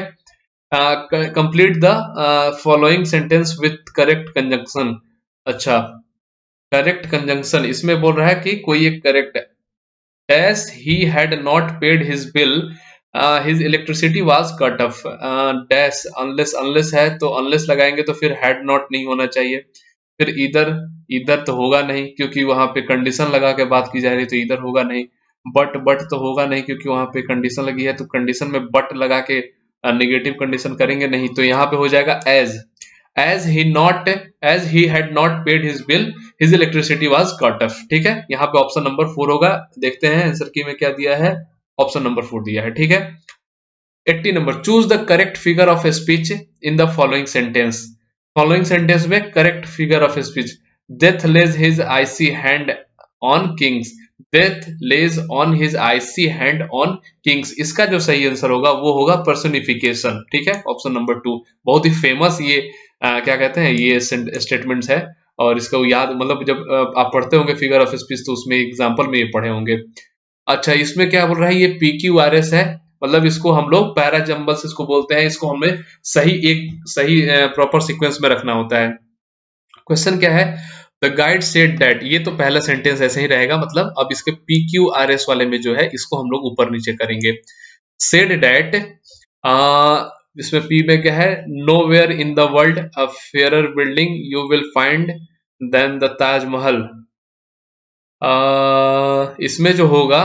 Complete the following sentence with correct conjunction. अच्छा, करेक्ट कंजंक्शन इसमें बोल रहा है कि कोई एक correct, as he had not paid his bill, his electricity was cut off, dash, unless है तो unless लगाएंगे तो फिर had not नहीं होना चाहिए, फिर इधर, इधर तो होगा नहीं क्योंकि वहां पे कंडीशन लगा के बात की जा रही है, तो इधर होगा नहीं। बट तो होगा नहीं क्योंकि वहां पे कंडीशन लगी है, तो कंडीशन में बट लगा के नेगेटिव कंडीशन करेंगे नहीं, तो यहाँ पे हो जाएगा as he not, as he had not paid his bill, his electricity was cut off, ठीक है। यहाँ पे ऑप्शन नंबर 4 होगा, देखते हैं आंसर की में क्या दिया है, ऑप्शन नंबर 4 दिया है, ठीक है। 80 number, choose the correct figure of speech in the following sentence. Following sentence में correct figure of speech, death lays his icy hand on kings, death lays on his icy hand on kings, इसका जो सही answer होगा वो होगा personification, ठीक है, option number 2। बहुत ही फेमस ये क्या कहते हैं, ये स्टेटमेंट्स है, और इसको याद मतलब जब आप पढ़ते होंगे फिगर ऑफ स्पीच तो उसमें एग्जांपल में ये पढ़े होंगे। अच्छा, इसमें क्या बोल रहा है, ये PQRS है, मतलब इसको हम लोग पैरा जंबल्स इसको बोलते हैं, इसको हमें सही प्रॉपर सीक्वेंस में रखना होता है। क्वेश्चन क्या है, द गाइड सेड दैट, ये तो पहला सेंटेंस ऐसे ही रहेगा, मतलब अब इसके PQRS वाले में जो है इसको हम लोग ऊपर नीचे करेंगे। सेड दैट, इसमें पी में क्या है, nowhere in the world a fairer building you will find than the Taj Mahal. इसमें जो होगा,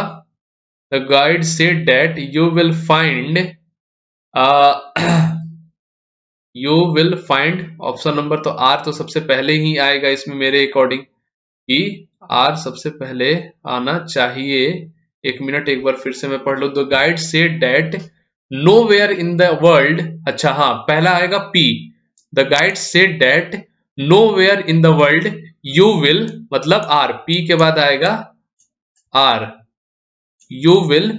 the guide said that you will find, you will find, option number तो आर तो सबसे पहले ही आएगा इसमें मेरे अकॉर्डिंग, कि आर सबसे पहले आना चाहिए। एक मिनट, एक बार फिर से मैं पढ़ लूं। The guide said that nowhere in the world, अच्छा हाँ, पहला आएगा P. The guide said that nowhere in the world you will, मतलब आर, पी के बाद आएगा R, you will,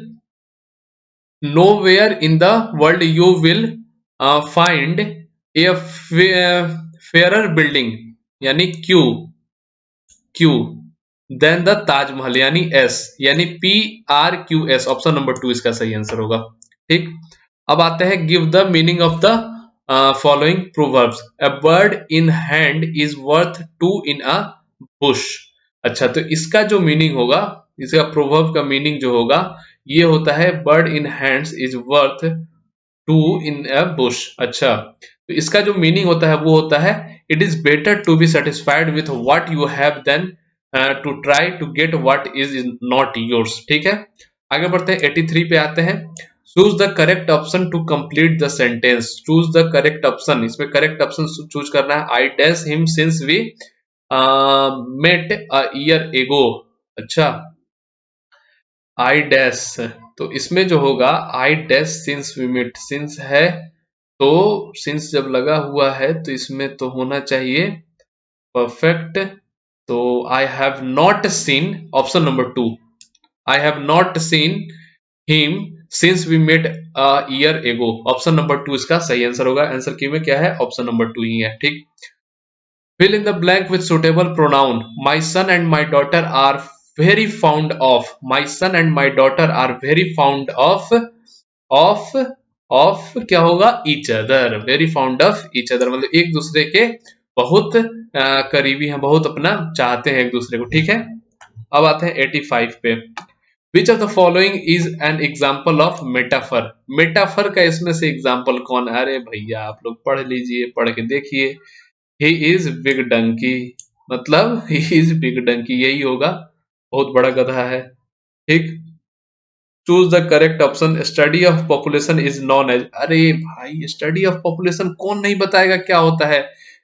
nowhere in the world you will find a fairer building, यानी Q, Q then the Taj Mahal, यानी S, यानी P R Q S, option number 2 इसका सही answer होगा। ठीक, अब आते हैं give the meaning of the following proverbs. A bird in hand is worth two in a bush. अच्छा, तो इसका जो मीनिंग होगा, इसका प्रोवर्ब का मीनिंग जो होगा, ये होता है bird in hands is worth two in a bush. अच्छा, तो इसका जो मीनिंग होता है वो होता है it is better to be satisfied with what you have than to try to get what is not yours. ठीक है, आगे बढ़ते हैं, 83 पे आते हैं। Choose the correct option to complete the sentence. Choose the correct option, इसमें correct option choose करना है। I dash him since we met a year ago. अच्छा, आई डैश, तो इसमें जो होगा I dash since we met, since है तो सिंस जब लगा हुआ है तो इसमें तो होना चाहिए परफेक्ट। तो I have not seen, option number 2, I have not seen him since we met a year ago, option number 2 इसका सही आंसर होगा। आंसर की में क्या है, ऑप्शन नंबर 2 ही है। ठीक, fill in the blank with suitable pronoun. My son and my daughter are very fond of, my son and my daughter are very fond of क्या होगा, each other, very fond of each other, मतलब एक दूसरे के बहुत करीबी हैं, बहुत अपना चाहते हैं एक दूसरे को। ठीक है, अब आते हैं 85 पे। Which of the following is an example of metaphor? Metaphor का इसमें से एग्जाम्पल कौन? अरे भैया आप लोग पढ़ लीजिए, पढ़ के देखिए। ही इज बिग डंकी, मतलब ही इज बिग डंकी, यही होगा, बहुत बड़ा गधा है। ठीक, choose the correct option. Study of population is known as, अरे भाई स्टडी ऑफ पॉपुलेशन कौन नहीं बताएगा क्या होता है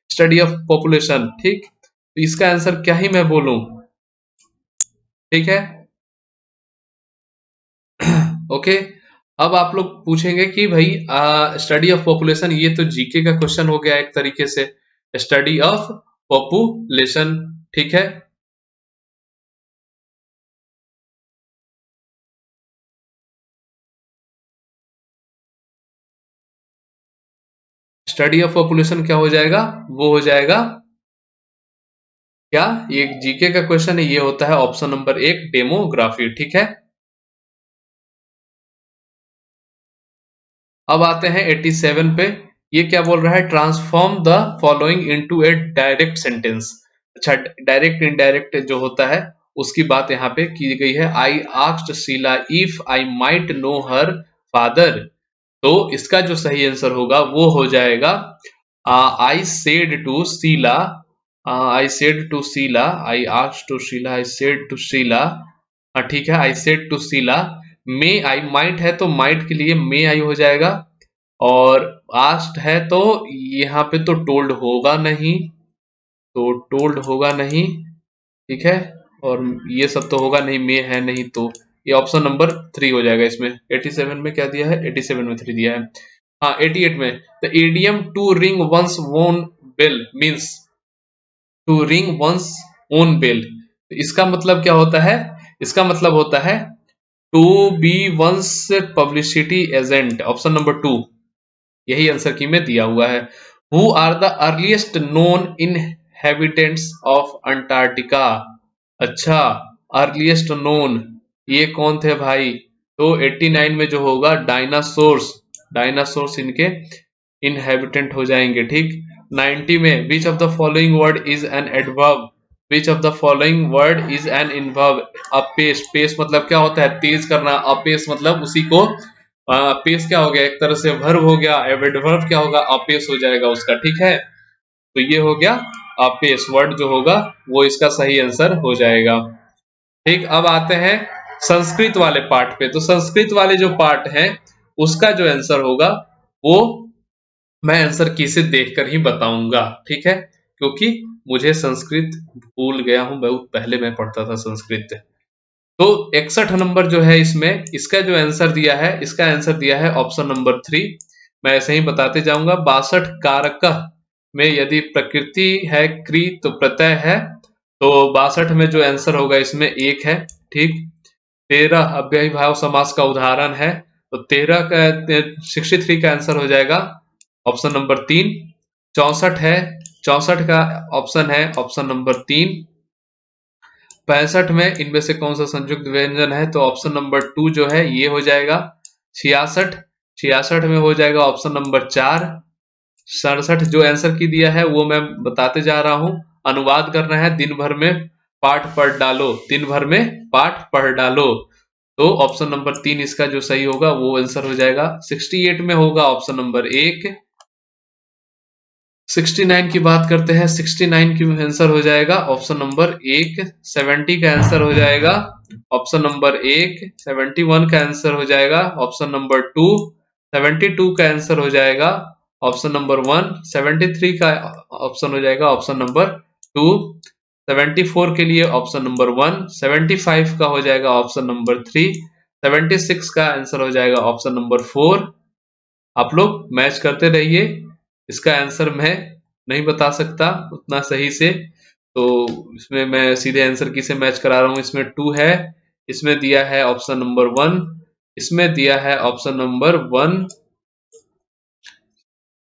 स्टडी ऑफ पॉपुलेशन। ठीक, तो इसका आंसर क्या ही मैं बोलूं। ठीक है, ओके, अब आप लोग पूछेंगे कि भाई स्टडी ऑफ पॉपुलेशन, ये तो जीके का क्वेश्चन हो गया एक तरीके से, स्टडी ऑफ पॉपुलेशन। ठीक है, स्टडी ऑफ पॉपुलेशन क्या हो जाएगा, वो हो जाएगा क्या, ये जीके का क्वेश्चन है, ये होता है ऑप्शन नंबर 1 डेमोग्राफी। ठीक है, अब आते हैं 87 पे। ये क्या बोल रहा है, transform the following into A direct sentence. अच्छा, डायरेक्ट इनडायरेक्ट जो होता है उसकी बात यहाँ पे की गई है। I asked Sheila if I might know her father, तो इसका जो सही आंसर होगा वो हो जाएगा I said to Sheila, I said to Sheila, I asked to Sheila, I said to Sheila. ठीक है, I said to Sheila, may I, might है तो माइट के लिए मे आई हो जाएगा, और आस्क्ड है तो यहाँ पे तो टोल्ड होगा नहीं, तो टोल्ड होगा नहीं। ठीक है, और ये सब तो होगा नहीं, मे है नहीं, तो ये ऑप्शन नंबर 3 हो जाएगा इसमें। 87 में क्या दिया है, 87 में 3 दिया है। हाँ, 88 में the idiom to ring one's own bell means to ring one's own bell, इसका मतलब क्या होता है, इसका मतलब होता है to be one's publicity agent, option number 2, यही आंसर की में दिया हुआ है। Who are the earliest known inhabitants of Antarctica. अच्छा, अर्लीस्ट नोन, ये कौन थे भाई, तो 89 में जो होगा डायनासोर्स, डायनासोर्स इनके इनहेबिटेंट हो जाएंगे। ठीक, 90 में which of the following word is an adverb, which of the following word is an adverb. Apace, pace मतलब क्या होता है, तेज करना, अपेस मतलब उसी को पेस क्या हो गया, एक तरह से वर्ब हो गया, एडवर्ब क्या होगा, अपेस हो जाएगा उसका। ठीक है, तो ये हो गया अपेस, वर्ड जो होगा वो इसका सही आंसर हो जाएगा। ठीक, अब आते हैं संस्कृत वाले पार्ट पे। तो संस्कृत वाले जो पार्ट है उसका जो आंसर होगा वो मैं आंसर की से देखकर ही बताऊंगा। ठीक है, क्योंकि मुझे संस्कृत भूल गया हूं, बहुत पहले मैं पढ़ता था संस्कृत। तो 61 नंबर जो है इसमें, इसका जो आंसर दिया है, इसका आंसर दिया है ऑप्शन नंबर 3। मैं ऐसे ही बताते जाऊंगा। 62 कारक में यदि प्रकृति है क्री तो प्रत्यय है, तो 62 में जो आंसर होगा इसमें 1 है। ठीक। 13 अव्ययीभाव समास का उदाहरण है, तो 63 का आंसर हो जाएगा ऑप्शन नंबर 3। 64 है, 64 का ऑप्शन है ऑप्शन नंबर 3। 65 में इनमें से कौन सा संयुक्त व्यंजन है, तो ऑप्शन नंबर 2 जो है ये हो जाएगा। 66 में हो जाएगा ऑप्शन नंबर 4। 67 जो आंसर की दिया है वो मैं बताते जा रहा हूं। अनुवाद करना है, दिन भर में पाठ पढ़ डालो, दिन भर में पाठ पढ़ डालो। तो ऑप्शन नंबर 3 इसका जो सही होगा वो आंसर हो जाएगा। 68 में होगा ऑप्शन नंबर 1। 69 की बात करते हैं, 69 की आंसर हो जाएगा ऑप्शन नंबर 1। 70 का आंसर हो जाएगा ऑप्शन नंबर 1। 71 का आंसर हो जाएगा ऑप्शन नंबर 2। 72 का आंसर हो जाएगा ऑप्शन नंबर 1। 73 का ऑप्शन हो जाएगा ऑप्शन नंबर 2। 74 के लिए ऑप्शन नंबर 1। 75 का हो जाएगा ऑप्शन नंबर 3। 76 का आंसर हो जाएगा ऑप्शन नंबर 4। आप लोग मैच करते रहिए, इसका आंसर मैं नहीं बता सकता उतना सही से, तो इसमें मैं सीधे आंसर की से मैच करा रहा हूं। इसमें 2 है, इसमें दिया है ऑप्शन नंबर 1, इसमें दिया है ऑप्शन नंबर 1,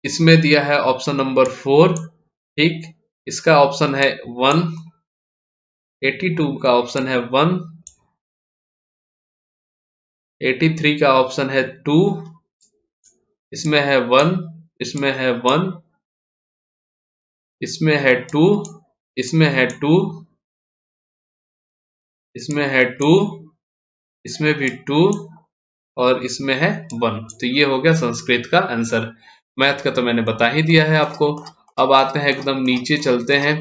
इसमें दिया है ऑप्शन नंबर 4। ठीक। इसका ऑप्शन है 1। 82 का ऑप्शन है 1। 83 का ऑप्शन है 2। इसमें है 1, इसमें है 1, इसमें है 2, इसमें है 2, इसमें है 2, इसमें भी 2 और इसमें है 1। तो ये हो गया संस्कृत का आंसर। मैथ का तो मैंने बता ही दिया है आपको। अब आते हैं एकदम नीचे चलते हैं।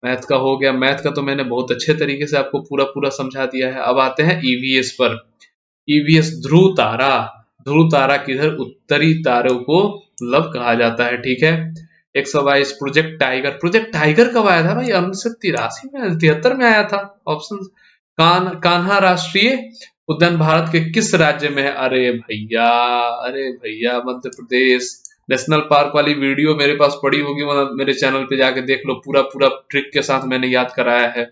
मैथ का हो गया, मैथ का तो मैंने बहुत अच्छे तरीके से आपको पूरा पूरा समझा दिया है। अब आते हैं ईवीएस पर। ईवीएस ध्रुव तारा, ध्रुव तारा किधर, उत्तरी तारों को मतलब कहा जाता है। ठीक है। 122 प्रोजेक्ट टाइगर, प्रोजेक्ट टाइगर कब आया था भाई, 1983 में, 73 में आया था। ऑप्शन कान्हा राष्ट्रीय उद्यान भारत के किस राज्य में है, अरे भैया, अरे भैया मध्य प्रदेश। नेशनल पार्क वाली वीडियो मेरे पास पड़ी होगी, मेरे चैनल पे जाके देख लो, पूरा पूरा ट्रिक के साथ मैंने याद कराया है।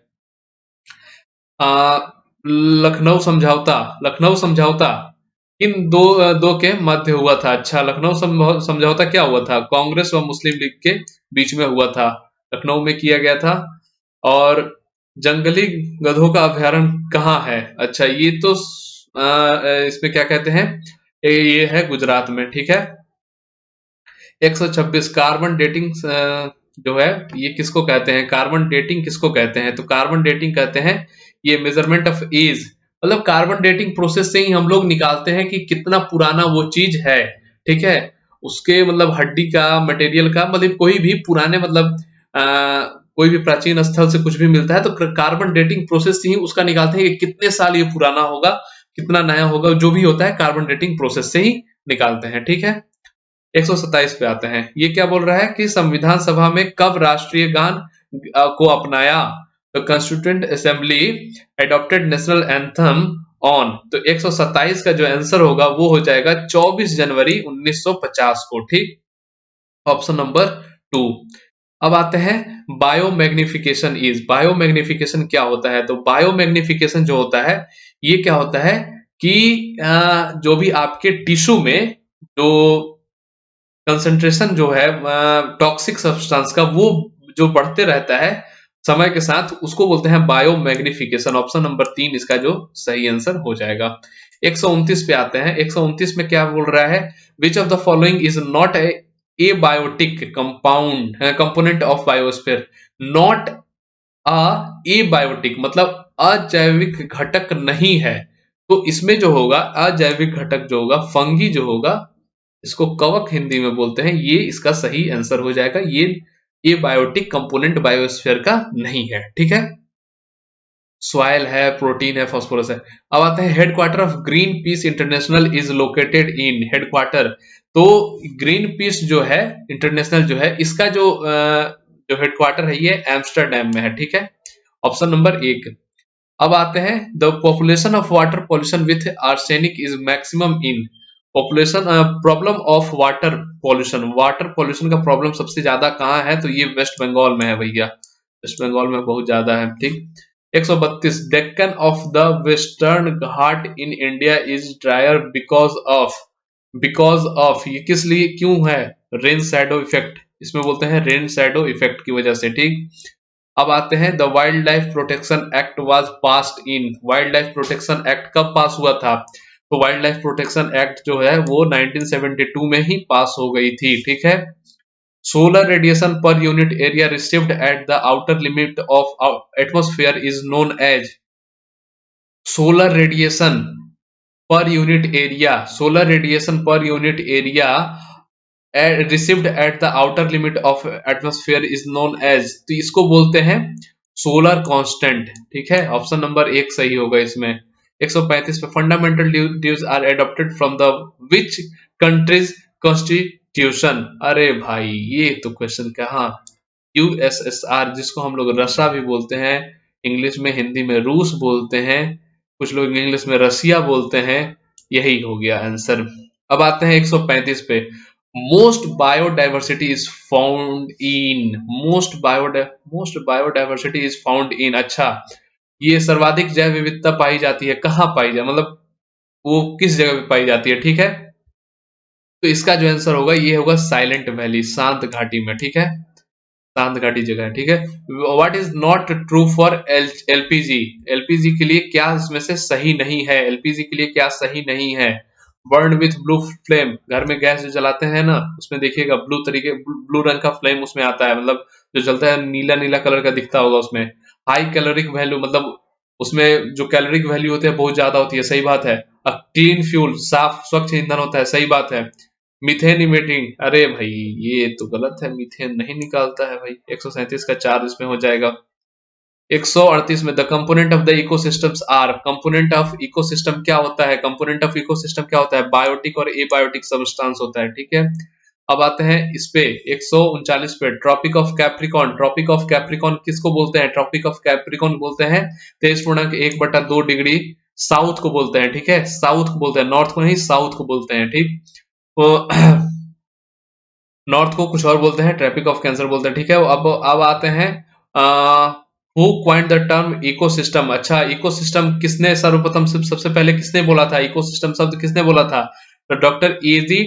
लखनऊ समझौता, लखनऊ समझौता इन दो के मध्य हुआ था। अच्छा, लखनऊ समझौता क्या हुआ था, कांग्रेस व मुस्लिम लीग के बीच में हुआ था, लखनऊ में किया गया था। और जंगली गधों का अभ्यारण्य कहाँ है, अच्छा ये तो इसमें क्या कहते हैं, ये है गुजरात में। ठीक है। 126 कार्बन डेटिंग जो है ये किसको कहते हैं, कार्बन डेटिंग किसको कहते हैं, तो कार्बन डेटिंग कहते हैं ये मेजरमेंट ऑफ एज, मतलब कार्बन डेटिंग प्रोसेस से ही हम लोग निकालते हैं कि कितना पुराना वो चीज है। ठीक है। उसके मतलब हड्डी का, मटेरियल का, मतलब कोई भी पुराने मतलब कोई भी प्राचीन स्थल से कुछ भी मिलता है तो कार्बन डेटिंग प्रोसेस से ही उसका निकालते हैं कि कितने साल ये पुराना होगा, कितना नया होगा, जो भी होता है कार्बन डेटिंग प्रोसेस से ही निकालते हैं। ठीक है। 127 पे आते हैं। ये क्या बोल रहा है कि संविधान सभा में कब राष्ट्रीय गान को अपनाया, तो constituent assembly adopted national anthem on, तो 127 का जो आंसर होगा वो हो जाएगा 24 जनवरी 1950 को। ठीक। Option number 2। अब आते हैं बायोमैग्निफिकेशन इज, बायोमैग्निफिकेशन क्या होता है, तो बायोमैग्निफिकेशन जो होता है ये क्या होता है कि जो भी आपके टिश्यू में जो कंसंट्रेशन जो है टॉक्सिक सब्सटेंस का वो जो बढ़ते रहता है समय के साथ, उसको बोलते हैं बायोमैग्निफिकेशन। ऑप्शन नंबर 3 इसका जो सही आंसर हो जाएगा। 129 पे आते हैं। 129 में क्या बोल रहा है, which of the following is not abiotic compound component of biosphere, not abiotic मतलब अजैविक घटक नहीं है, तो इसमें जो होगा अजैविक घटक जो होगा, फंगी जो होगा, इसको कवक हिंदी में बोलते हैं, ये इसका सही आंसर हो जाएगा। ये बायोटिक कंपोनेंट बायोस्फीयर का नहीं है। ठीक है। सॉइल है, प्रोटीन है, फास्फोरस है। अब आते हैं headquarter of green peas international is located in, headquarter, तो ग्रीन पीस जो है इंटरनेशनल जो है, इसका जो जो हेडक्वार्टर है ये एम्स्टरडेम में है, ठीक है। Option number 1। अब आते हैं, the population of water pollution with arsenic is maximum in, population problem of water pollution का प्रॉब्लम सबसे ज्यादा कहाँ है, तो ये वेस्ट बंगाल में है भैया, वेस्ट बंगाल में बहुत ज्यादा है, ठीक। 132, Deccan of the western Ghat in India is dryer because of ये किस लिए क्यों है, रेन शैडो इफेक्ट, इसमें बोलते हैं रेन शैडो इफेक्ट की वजह से, ठीक। अब आते हैं, the wild life protection act was passed in, wild life protection act कब पास हुआ था, तो वाइल्ड लाइफ प्रोटेक्शन एक्ट जो है वो 1972 में ही पास हो गई थी, ठीक है। Solar radiation per unit area received at the outer limit of atmosphere is known as, solar radiation per unit area, solar radiation per unit area received at the outer limit of atmosphere is known as, तो इसको बोलते हैं solar constant, ठीक है। Option number 1 सही होगा इसमें। 135 पे, fundamental duties are adopted from the which country's constitution, अरे भाई ये तो क्वेश्चन कहाँ, यूएसएसआर, जिसको हम लोग रशिया भी बोलते हैं, इंग्लिश में हिंदी में रूस बोलते हैं, कुछ लोग इंग्लिश में रसिया बोलते हैं, यही हो गया आंसर। अब आते हैं 135 पे, most biodiversity is found in, most biodiversity is found in, अच्छा ये सर्वाधिक जैव विविधता पाई जाती है कहाँ पाई जाए, मतलब वो किस जगह पे पाई जाती है, ठीक है। तो इसका जो आंसर होगा ये होगा साइलेंट वैली, शांत घाटी में, ठीक है, शांत घाटी जगह है, ठीक है। What is not true for LPG, LPG के लिए क्या इसमें से सही नहीं है, एलपीजी के लिए क्या सही नहीं है, बर्न विथ ब्लू फ्लेम, घर में गैस जो जलाते हैं ना उसमें देखिएगा ब्लू रंग का फ्लेम उसमें आता है, मतलब जो जलता है नीला नीला कलर का दिखता होगा उसमें। हाई कैलोरिक वैल्यू, मतलब उसमें जो कैलोरिक वैल्यू होती है बहुत ज्यादा होती है, सही बात है। क्लीन फ्यूल, साफ स्वच्छ ईंधन होता है, सही बात है। मीथेन इमिटिंग, अरे भाई ये तो गलत है, मीथेन नहीं निकालता है भाई। 137 का 4 इसमें हो जाएगा। 138 में, the component of the ecosystems are, component of ecosystem क्या होता है, कंपोनेंट ऑफ इकोसिस्टम क्या होता है, बायोटिक और एबायोटिक सब्सटेंस होता है, ठीक है। अब आते हैं इस पे 139 पे, tropic of Capricorn, tropic of Capricorn किसको बोलते हैं, ट्रॉपिक ऑफ कैप्रिकॉन बोलते हैं 23.1/2 डिग्री साउथ को बोलते हैं, ठीक है, साउथ को बोलते हैं, नॉर्थ को नहीं साउथ को बोलते हैं, ठीक। तो नॉर्थ को कुछ और बोलते हैं, ट्रॉपिक ऑफ कैंसर बोलते हैं, ठीक है। अब आते हैं who coined the term ecosystem, अच्छा इकोसिस्टम किसने सर्वप्रथम सबसे पहले किसने बोला था, इकोसिस्टम शब्द किसने बोला था, तो डॉक्टर ईजी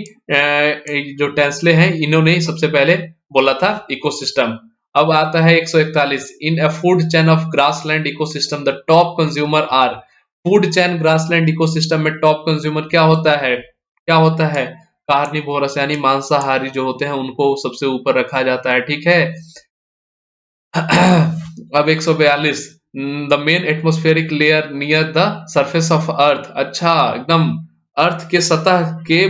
जो टेंसले हैं इन्होंने ही सबसे पहले बोला था इकोसिस्टम। अब आता है 141, in a food chain of grassland ecosystem the top consumer are, food chain grassland ecosystem में टॉप कंज्यूमर क्या होता है, क्या होता है, कार्निवोरस यानी मांसाहारी जो होते हैं उनको सबसे ऊपर रखा जाता है, ठीक है। अब 142, the main atmospheric layer near the surface of earth, अच्छा एकदम अर्थ के सतह के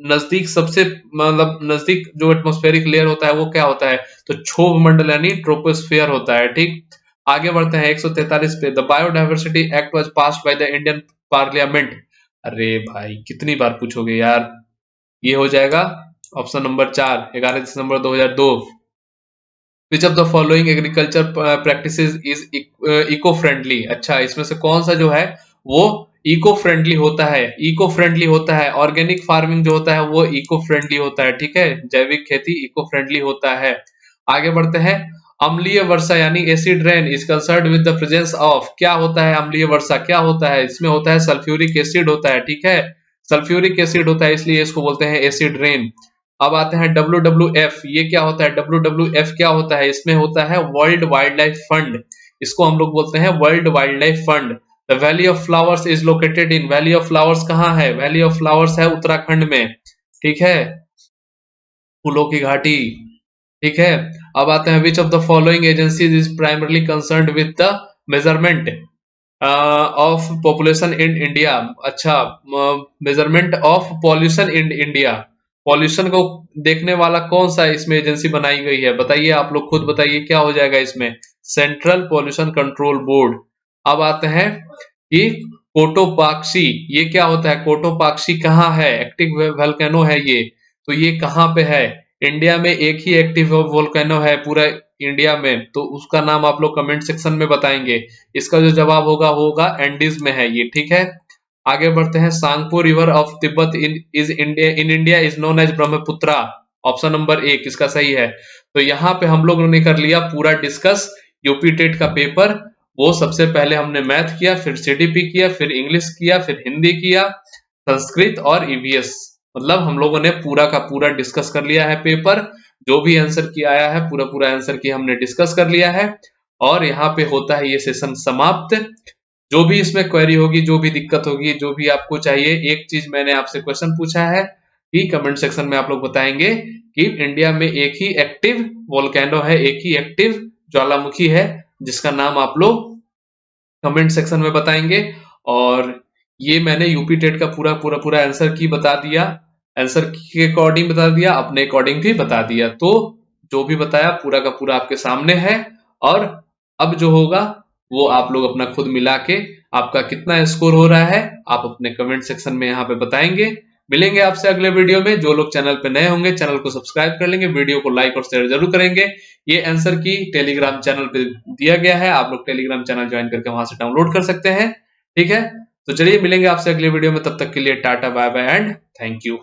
नजदीक सबसे मतलब नजदीक जो एटमॉस्फेरिक लेयर होता है वो क्या होता है, तो क्षोभ मंडल यानी ट्रोपोस्फियर होता है, ठीक। आगे बढ़ते हैं 143 पे, the biodiversity act was passed by the Indian parliament, अरे भाई कितनी बार पूछोगे यार, ये हो जाएगा ऑप्शन नंबर 4, 11 दिसंबर 2002। Which of the following agriculture practices is eco friendly, अच्छा इसमें से कौन सा जो है वो इको फ्रेंडली होता है, इको फ्रेंडली होता है, ऑर्गेनिक फार्मिंग जो होता है वो इको फ्रेंडली होता है, ठीक है, जैविक खेती इको फ्रेंडली होता है। आगे बढ़ते हैं, अम्लीय वर्षा यानी acid rain is concerned with the presence of, क्या होता है अम्लीय वर्षा, क्या होता है, इसमें होता है सल्फ्यूरिक एसिड होता है, ठीक है, सल्फ्यूरिक एसिड होता है इसलिए इसको बोलते हैं एसिड रेन। अब आते हैं WWF, ये क्या होता है, WWF क्या होता है, इसमें होता है वर्ल्ड वाइल्ड लाइफ फंड, इसको हम लोग बोलते हैं world wild life fund. The valley of flowers is located in, valley of flowers कहाँ है, वैली ऑफ फ्लावर्स है उत्तराखंड में, ठीक है, फूलों की घाटी, ठीक है। अब आते हैं, which of the following agencies is primarily concerned with the measurement of population in India, अच्छा measurement of pollution in India, pollution को देखने वाला कौन सा इसमें एजेंसी बनाई गई है, बताइए आप लोग खुद बताइए क्या हो जाएगा इसमें, सेंट्रल पॉल्यूशन कंट्रोल बोर्ड। अब आते हैं कि कोटोपाक्षी, ये क्या होता है, कोटोपाक्षी कहाँ है, एक्टिव वोल्केनो है ये, तो ये कहाँ पे है, इंडिया में एक ही एक्टिव वोल्केनो है पूरा इंडिया में, तो उसका नाम आप लोग कमेंट सेक्शन में बताएंगे। इसका जो जवाब होगा एंडीज में है ये, ठीक है। आगे बढ़ते हैं। Tsangpo river of Tibet in India is known as Brahmaputra. Option number 1 इसका सही है। तो यहाँ पे हम लोगों ने कर लिया पूरा डिस्कस यूपी टेट का पेपर। वो सबसे पहले हमने मैथ किया, फिर सीडीपी किया, फिर इंग्लिश किया, फिर हिंदी किया, संस्कृत और ईवीएस। मतलब हम लोगों ने पूरा का पूरा डिस्कस कर लिया है पेपर। जो भी आंसर की आया है पूरा पूरा आंसर की हमने डिस्कस कर लिया है। और यहाँ पे होता है ये सेशन समाप्त। जो भी इसमें क्वेरी होगी, जो भी दिक्कत होगी, जो भी आपको चाहिए, एक चीज मैंने आपसे क्वेश्चन पूछा है कि कमेंट सेक्शन में आप लोग बताएंगे कि इंडिया में एक ही एक्टिव वोल्केनो है, एक ही एक्टिव ज्वालामुखी है, जिसका नाम आप लोग कमेंट सेक्शन में बताएंगे। और ये मैंने यूपी टेट का पूरा पूरा पूरा आंसर की बता दिया, आंसर के अकॉर्डिंग बता दिया, अपने अकॉर्डिंग भी बता दिया। तो जो भी बताया पूरा का पूरा आपके सामने है। और अब जो होगा वो आप लोग अपना खुद मिला के आपका कितना स्कोर हो रहा है आप अपने कमेंट सेक्शन में यहाँ पे बताएंगे। मिलेंगे आपसे अगले वीडियो में। जो लोग चैनल पे नए होंगे चैनल को सब्सक्राइब कर लेंगे, वीडियो को लाइक और शेयर जरूर करेंगे। ये आंसर की टेलीग्राम चैनल पे दिया गया है, आप लोग टेलीग्राम चैनल ज्वाइन करके वहां से डाउनलोड कर सकते हैं, ठीक है। तो चलिए मिलेंगे आपसे अगले वीडियो में, तब तक के लिए tata bye bye and thank you.